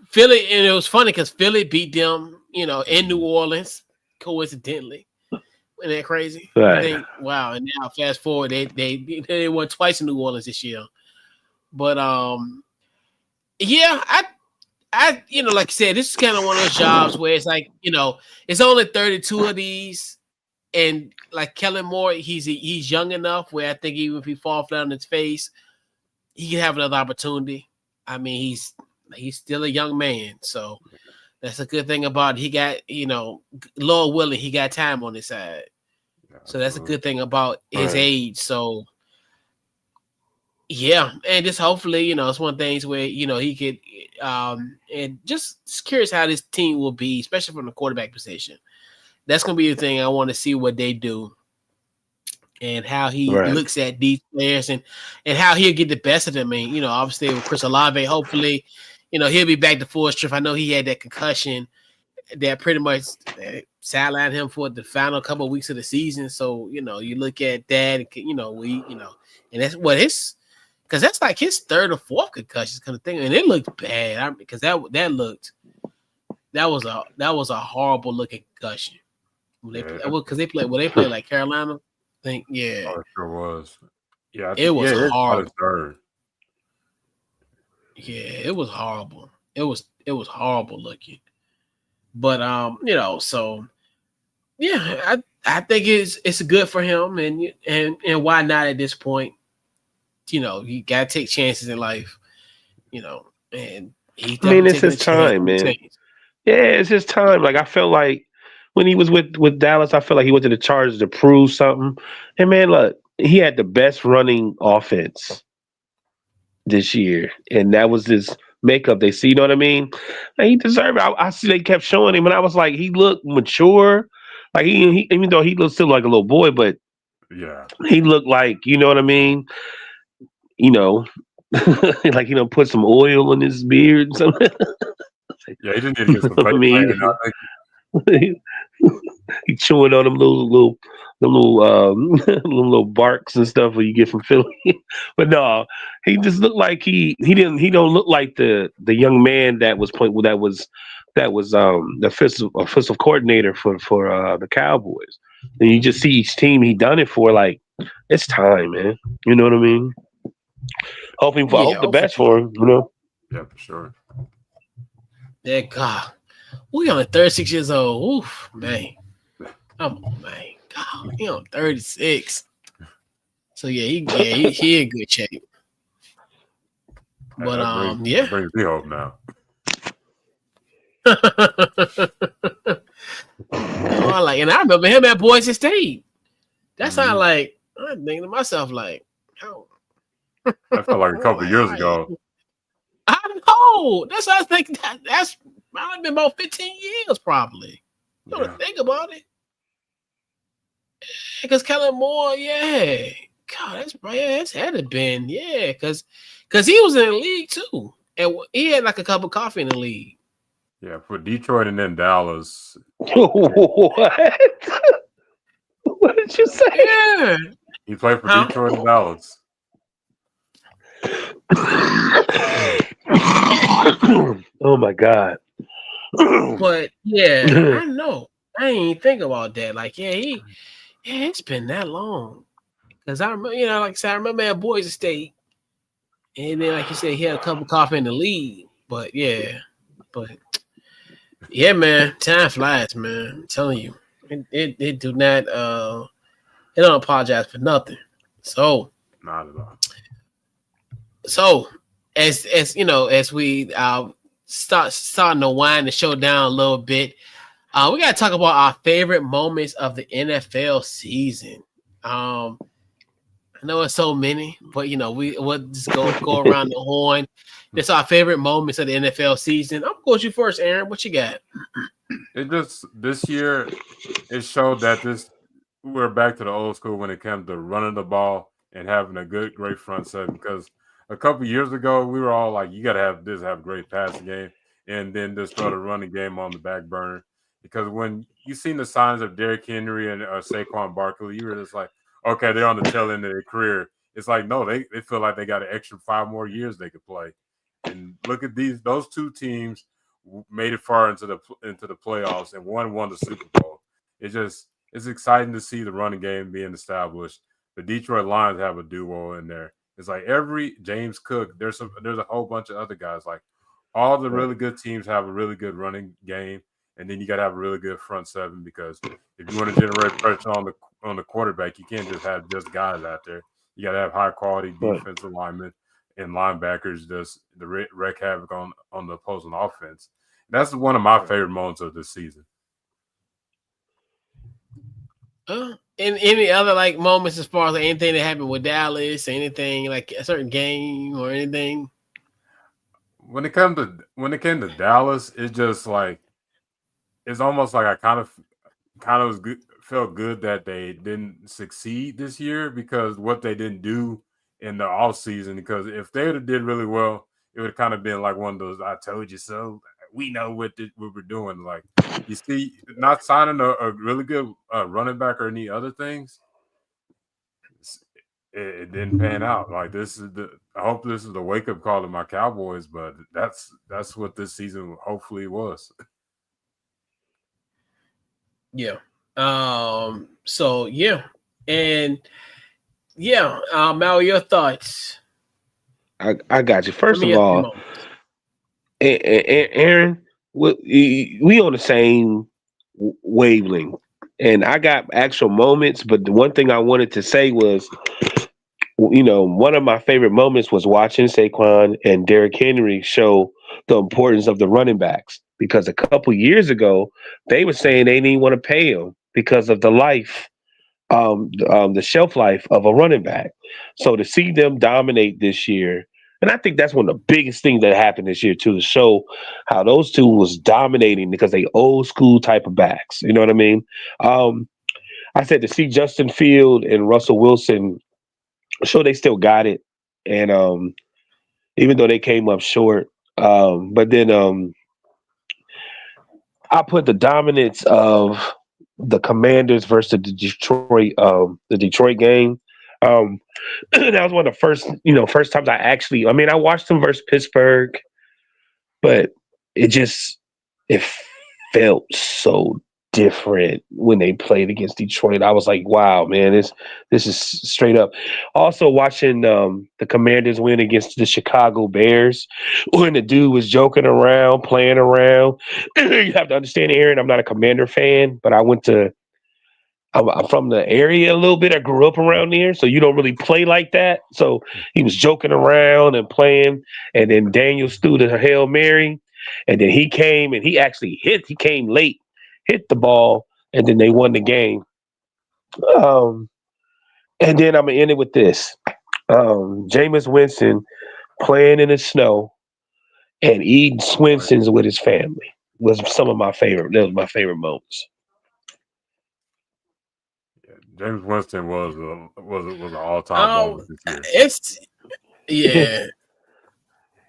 Philly, and it was funny because Philly beat them, in New Orleans, coincidentally. Isn't that crazy? Right. Wow, and now fast forward, they won twice in New Orleans this year. But yeah, I like I said, this is kind of one of those jobs where it's like, it's only 32 of these. And like Kellen Moore, he's young enough where I think even if he falls flat on his face, he can have another opportunity. I mean, he's still a young man, so that's a good thing about it. He got, Lord willing, he got time on his side. So that's a good thing about his age. So yeah, and just hopefully, it's one of the things where he could, and just curious how this team will be, especially from the quarterback position. That's going to be the thing. I want to see what they do and how he looks at these players and how he'll get the best of them. I mean, obviously with Chris Olave, hopefully, he'll be back to full strength. I know he had that concussion that pretty much sidelined him for the final couple of weeks of the season. So, you look at that, and that's what because that's like his 3rd or 4th concussion kind of thing. And it looked bad because that was a horrible looking concussion. Because they played like Carolina. I think Oh, it sure was. Yeah, it was horrible. 3rd. Yeah, it was horrible. It was horrible looking. But so yeah, I think it's good for him and why not at this point? You gotta take chances in life, and it's his time, man. Yeah, it's his time. Like I felt like when he was with Dallas, I felt like he went to the Chargers to prove something. And man, look, he had the best running offense this year, and that was his makeup. They see, you know what I mean? Like, he deserved it. I see they kept showing him, and I was like, he looked mature. Like he even though he looked still like a little boy, but yeah, he looked like, you know what I mean? Like put some oil in his beard and something. Yeah, he just need to get some I face mean, painting. I think he chewing on them little barks and stuff that you get from Philly. But no, he just looked like he don't look like the young man that was the offensive coordinator for the Cowboys. And you just see each team he done it for. Like, it's time, man. You know what I mean? I Yeah, hope the best for him. You know. yeah, for sure. yeah, God, we only 36 years old. Oof, man. Come on, man. God, he on 36. So he in good shape. But That brings me hope now. And I remember him at Boise State. That's how Mhm. like I'm thinking to myself like, how That felt like a couple like, years ago. I know. That's what I think. That's might have been about 15 years probably. You Yeah. don't think about it. Because Kellen Moore, yeah. God, that's had to been, yeah, because he was in the league too. And he had like a cup of coffee in the league. Yeah, for Detroit and then Dallas. What? What did you say? Yeah. He played for Huh? Detroit and Dallas. Oh my God. But yeah, I know. I ain't even think about that. Like, it's been that long. Because I remember, like I said, I remember at Boise State. And then, like you said, he had a cup of coffee in the league. But yeah, man, time flies, man. I'm telling you. It do not it don't apologize for nothing. So Not at all. as you know, as we starting to wind the show down a little bit, we gotta talk about our favorite moments of the NFL season. I know it's so many, but we'll just go around the horn. It's our favorite moments of the NFL season. I'm going to you first, Aaron. What you got? It just this year it showed that we're back to the old school when it comes to running the ball and having a great front seven. Because a couple years ago we were all like, you got to have a great passing game, and then just throw the running game on the back burner. Because when you seen the signs of Derrick Henry and Saquon Barkley, you were just like, okay, they're on the tail end of their career. It's like, no, they feel like they got an extra 5 more years they could play. And look at those two teams made it far into the playoffs, and one won the Super Bowl. It's exciting to see the running game being established. The Detroit Lions have a duo in there. It's like every James Cook. There's a whole bunch of other guys. Like all the really good teams have a really good running game, and then you got to have a really good front seven, because if you want to generate pressure on the quarterback, you can't just have just guys out there. You got to have high quality defensive linemen and linebackers just the wreak havoc on the opposing offense. That's one of my favorite moments of this season. In any other like moments as far as like, anything that happened with Dallas, anything like a certain game or anything? When it came to Dallas, it's just like it's almost like I kind of was good, felt good that they didn't succeed this year, because what they didn't do in the offseason. Because if they would have did really well, it would have kind of been like one of those "I told you so." We know what we're doing. Like, you see, not signing a really good running back or any other things, it didn't pan out. Like, I hope this is the wake up call to my Cowboys, but that's what this season hopefully was. Yeah. So yeah, and yeah, Mal, your thoughts? I got you. First of Your all, Aaron, we on the same wavelength, and I got actual moments. But the one thing I wanted to say was, one of my favorite moments was watching Saquon and Derrick Henry show the importance of the running backs. Because a couple years ago, they were saying they didn't want to pay him because of the shelf life of a running back. So to see them dominate this year, and I think that's one of the biggest things that happened this year too, to show how those two was dominating because they old school type of backs. You know what I mean? I said to see Justin Field and Russell Wilson show they still got it, and even though they came up short, but then I put the dominance of the Commanders versus the Detroit game. Um, that was one of the first times I mean, I watched them versus Pittsburgh, but it felt so different when they played against Detroit. I was like, wow, man, this is straight up. Also watching the Commanders win against the Chicago Bears when the dude was joking around, playing around. You have to understand, Aaron, I'm not a Commander fan, but I'm from the area a little bit. I grew up around there, so you don't really play like that. So he was joking around and playing, and then Daniels threw the Hail Mary, and then he came and he actually hit. He came late, hit the ball, and then they won the game. Um, and then I'm gonna end it with this: Jameis Winston playing in the snow and eating Swensons with his family was some of my favorite. That was my favorite moments. James Winston was an all-time moment this year. It's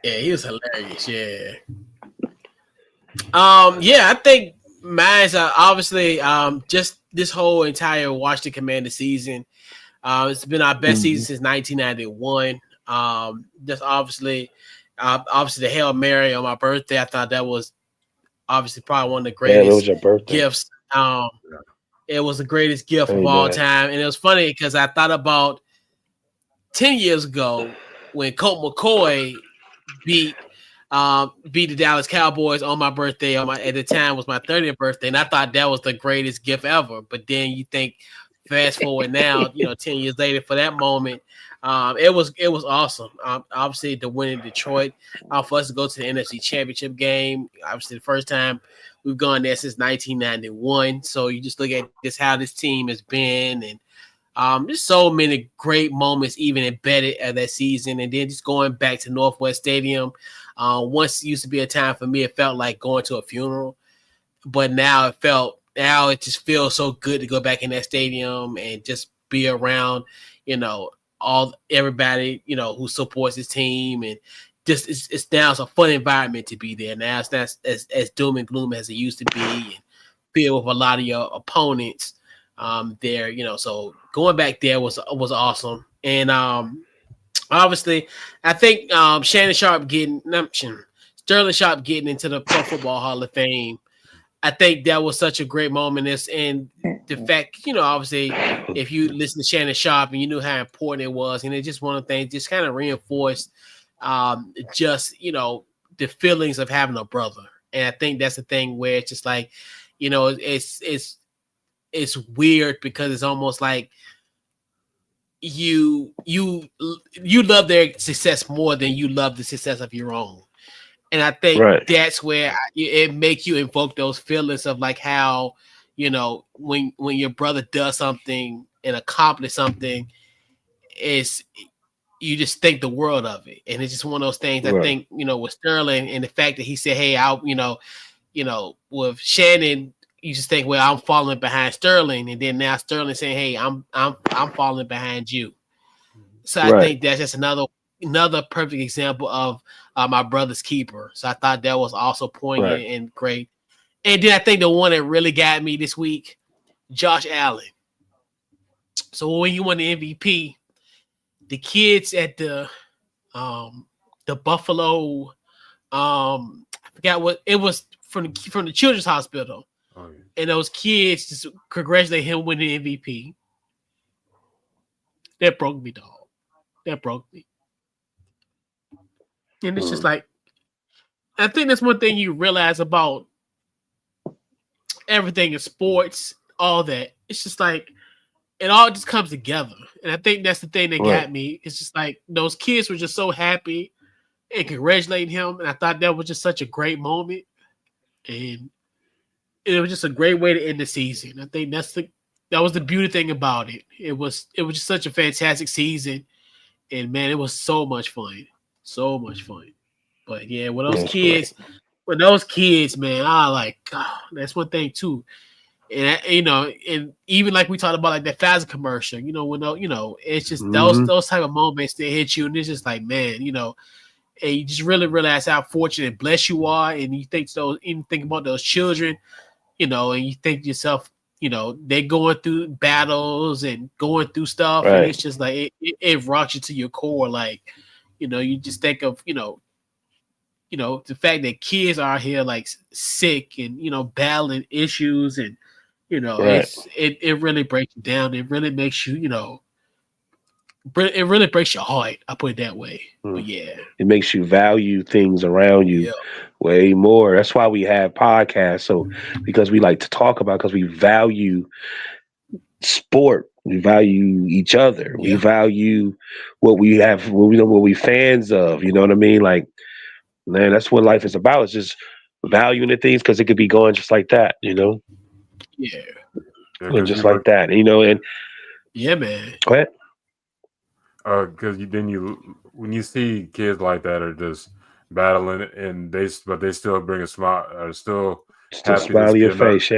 yeah, he was hilarious. Yeah, I think mine's obviously just this whole entire Washington Commander season. It's been our best season since 1991. Just obviously the Hail Mary on my birthday. I thought that was obviously probably one of the greatest gifts. It was the greatest gift of all time. And it was funny because I thought about 10 years ago when Colt McCoy beat the Dallas Cowboys on my birthday. At the time was my 30th birthday, and I thought that was the greatest gift ever. But then you think, fast forward now, 10 years later for that moment, it was awesome. Obviously, the win in Detroit, for us to go to the NFC Championship game, obviously the first time we've gone there since 1991. So you just look at how this team has been, and there's so many great moments even embedded at that season. And then just going back to Northwest Stadium, once used to be a time for me, it felt like going to a funeral, but now it just feels so good to go back in that stadium and just be around, everybody, who supports his team, and just it's now it's a fun environment to be there. Now it's not as doom and gloom as it used to be, and filled with a lot of your opponents there. So going back there was awesome, and obviously I think Sterling Sharp getting into the Pro Football Hall of Fame. I think that was such a great moment. And the fact, obviously, if you listen to Shannon Sharp and you knew how important it was, and it's just one of the things, just kind of reinforced the feelings of having a brother. And I think that's the thing where it's just like, it's weird because it's almost like you love their success more than you love the success of your own. And I think that's where it makes you invoke those feelings of like how, when your brother does something and accomplish something, you just think the world of it. And it's just one of those things. I think, with Sterling and the fact that he said, hey, with Shannon, you just think, well, I'm following behind Sterling. And then now Sterling saying, hey, I'm following behind you. So I think that's just another perfect example of my brother's keeper. So I thought that was also poignant and great. And then I think the one that really got me this week, Josh Allen. So when you won the MVP, the kids at the Buffalo, I forgot what it was from the Children's Hospital, and those kids just congratulate him winning the MVP. That broke me, dog. That broke me. And it's just like, I think that's one thing you realize about everything in sports, all that. It's just like, it all just comes together. And I think that's the thing that got me. It's just like, those kids were just so happy and congratulating him. And I thought that was just such a great moment. And it was just a great way to end the season. I think that was the beauty thing about it. It was just such a fantastic season. And man, it was so much fun. So much fun. But yeah, with those kids, man, I like, that's one thing too. And and even like we talked about like that Pfizer commercial, it's just those type of moments that hit you, and it's just like, man, and you just really realize how fortunate and blessed you are, and you think about those children, and you think to yourself, they're going through battles and going through stuff, and it's just like it rocks you to your core, like, you just think of, the fact that kids are here like sick and battling issues, and it really breaks you down. It really makes you, it really breaks your heart. I put it that way. But yeah, it makes you value things around you way more. That's why we have podcasts. So because we like to talk about, because we value sport, we value each other, we value what we have, what we fans of. You know what I mean? Like, man, that's what life is about. It's just valuing the things, because it could be going just like that. Yeah, and just like that. And yeah, man. Go ahead. Because when you see kids like that are just battling, and they still bring a smile, or still happy smile on your face,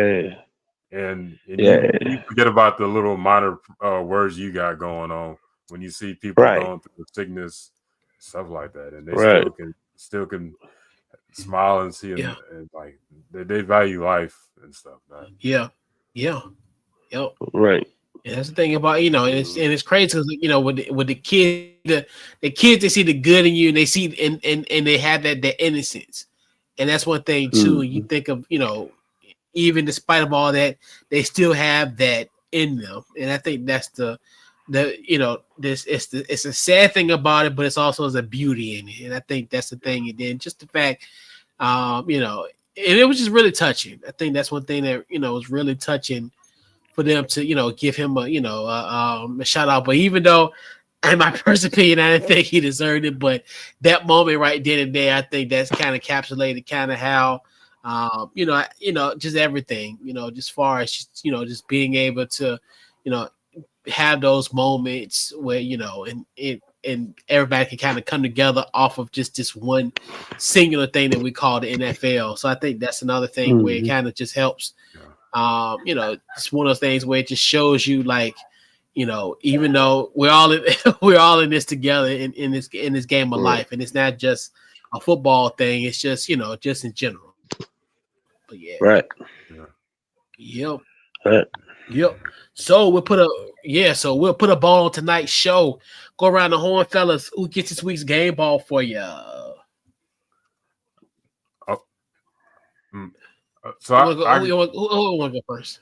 and you forget about the little minor words you got going on when you see people going through sickness, stuff like that, and they still can smile and see and like they value life and stuff. Man. Right. And that's the thing about, and it's crazy because, with the kids, the kids, they see the good in you, and they see and they have that innocence, and that's one thing too. And you think of, even despite of all that, they still have that in them, and I think that's it's a sad thing about it, but it's also a beauty in it, and I think that's the thing. And then just the fact, and it was just really touching. I think that's one thing that was really touching for them to give him a shout out. But even though, in my personal opinion, I didn't think he deserved it, but that moment right then and there, I think that's kind of encapsulated kind of how just everything, just far as just being able to have those moments where and everybody can kind of come together off of just this one singular thing that we call the NFL. So I think that's another thing where it kind of just helps. It's one of those things where it just shows you, like, even though we're all in this together in this game of life, and it's not just a football thing, it's just just in general. But yep. So we'll put a ball on tonight's show. Go around the horn, fellas. Who gets this week's game ball for you? So I want to go first.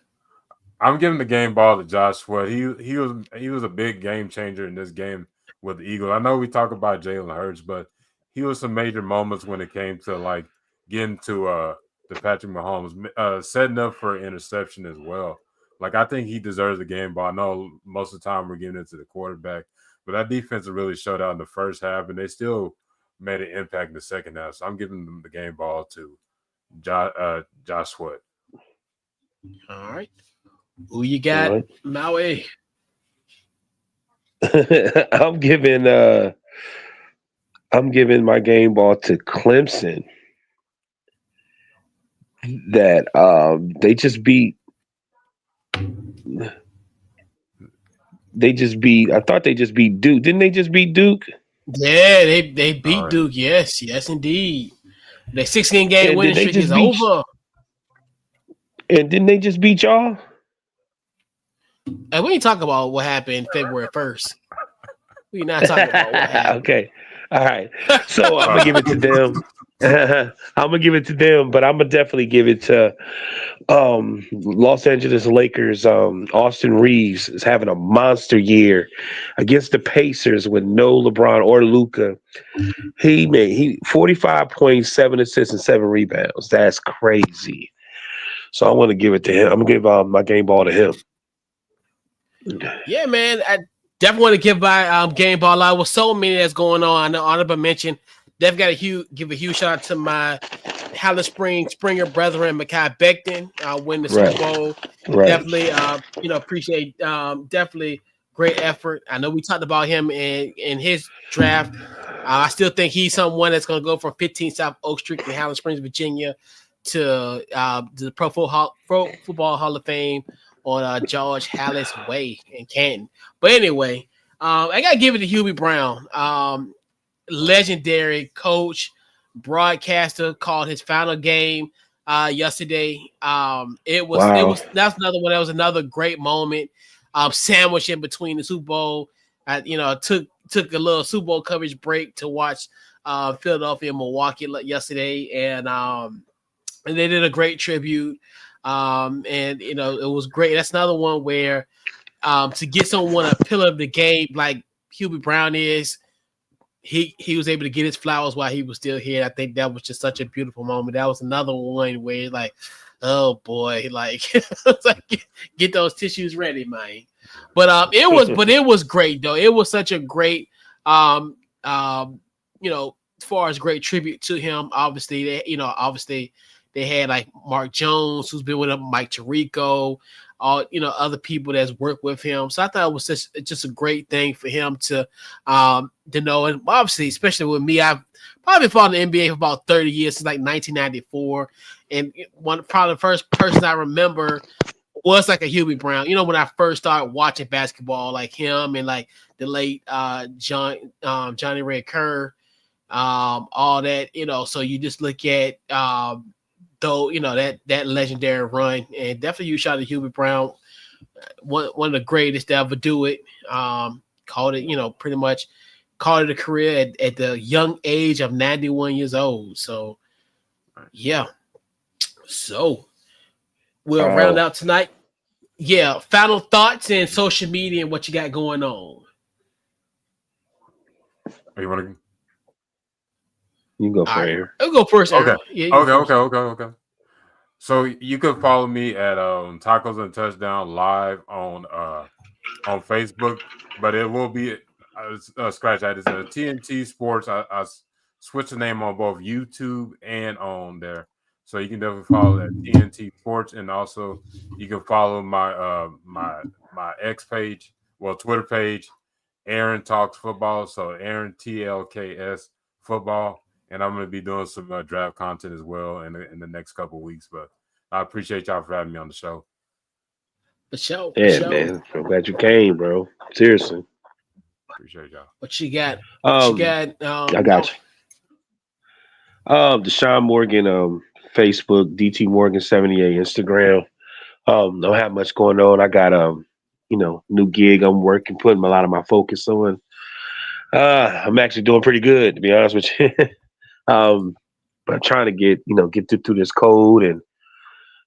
I'm giving the game ball to Josh Sweat. He was a big game changer in this game with the Eagles. I know we talk about Jalen Hurts, but he was some major moments when it came to like getting to Patrick Mahomes, setting up for an interception as well. Like, I think he deserves the game ball. I know most of the time we're giving it to the quarterback, but that defense really showed out in the first half, and they still made an impact in the second half. So I'm giving them the game ball to Josh Sweat. All right. Who you got, Maui? I'm giving my game ball to Clemson. That they just beat. I thought they just beat Duke. Didn't they just beat Duke? Yeah, they beat Duke. Yes, indeed. The 16-game winning streak is over. And didn't they just beat y'all? And we ain't talking about what happened February 1st. We're not talking about what happened. Okay. All right. So I'm gonna give it to them. I'm gonna give it to them, but I'm gonna definitely give it to Los Angeles Lakers. Austin Reeves is having a monster year against the Pacers with no LeBron or Luka. He made 45 points, 7 assists, and 7 rebounds. That's crazy. So I want to give it to him. I'm gonna give my game ball to him. Yeah, man. I definitely want to give my game ball out with so many that's going on. I know honorable mention. Definitely got to give a huge shout out to my Hallis Springer brethren, Mekhi Becton, win the Super Bowl. Definitely, appreciate. Definitely great effort. I know we talked about him in his draft. I still think he's someone that's going to go from 15 South Oak Street in Hallis Springs, Virginia, to the Pro Football Hall of Fame on George Hallis Way in Canton. But anyway, I got to give it to Hubie Brown. legendary coach, broadcaster, called his final game yesterday. That's another one. That was another great moment. Sandwiched in between the Super Bowl. Took a little Super Bowl coverage break to watch Philadelphia and Milwaukee yesterday, and they did a great tribute. And it was great. That's another one where to get someone a pillar of the game like Hubie Brown is, he was able to get his flowers while he was still here. I think that was just such a beautiful moment. That was another one where like, oh boy, like, like get those tissues ready, man. But it was great though. It was such a great as far as great tribute to him. Obviously they had like Mark Jones, who's been with him, Mike Tirico, all other people that's worked with him. So I thought it was just a great thing for him to know. And obviously, especially with me, I've probably been following the NBA for about 30 years, since like 1994. And probably the first person I remember was like a Hubie Brown. When I first started watching basketball, like him and like the late Johnny Ray Kerr, all that. So you just look at that legendary run, and definitely you shot at Hubie Brown, one of the greatest to ever do it. Called it, pretty much called it a career at the young age of 91 years old. So, yeah. So we'll round out tonight. Yeah, final thoughts and social media and what you got going on. You want to? You go first. I'll go first. Okay. Yeah, Okay. So you can follow me at Tacos and Touchdown live on Facebook, but it will be scratch that. It's a TNT Sports. I switched the name on both YouTube and on there, so you can definitely follow that TNT Sports, and also you can follow my my X page, Twitter page, Aaron Talks Football. So Aaron TLKS Football. And I'm going to be doing some draft content as well in the next couple of weeks. But I appreciate y'all for having me on the show. For sure. Man. I'm glad you came, bro. Seriously. Appreciate y'all. What you got? I got you. Deshaun Morgan, Facebook, DT Morgan 78, Instagram. Don't have much going on. I got new gig I'm working, putting a lot of my focus on. I'm actually doing pretty good, to be honest with you. But I'm trying to get through this code, and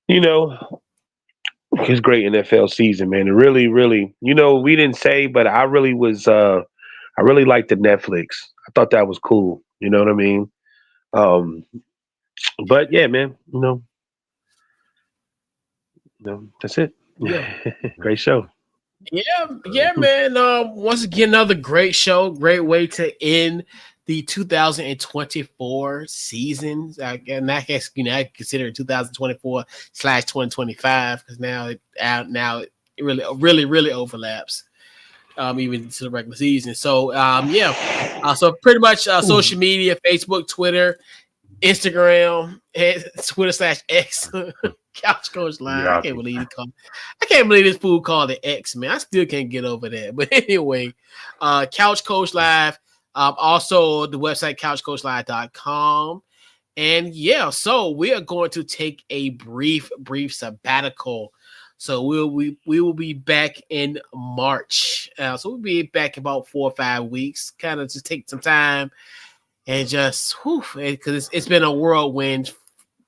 it's great NFL season, man. It really, really, we didn't say, but I really was, I really liked the Netflix. I thought that was cool. You know what I mean? But yeah, man, that's it. Yeah. Great show. Yeah, man. Once again, another great show. Great way to end the 2024 season. And I guess I consider it 2024/2025 because now it really overlaps. Even to the regular season. So so pretty much social media, Facebook, Twitter, Instagram, Twitter/X. Couch Coach Live. I can't believe this fool called it X, man. I still can't get over that. But anyway, Couch Coach Live. Also the website couchcoachlive.com. And so we are going to take a brief sabbatical. So we will be back in March. So we'll be back in about 4 or 5 weeks. Kind of just take some time and just because it's been a whirlwind.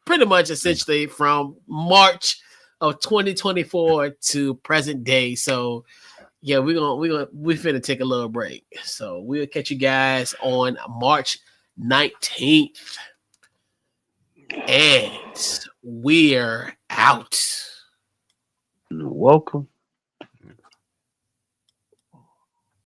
Pretty much essentially from March of 2024 to present day. So we're finna take a little break. So we'll catch you guys on March 19th. And we're out. Welcome.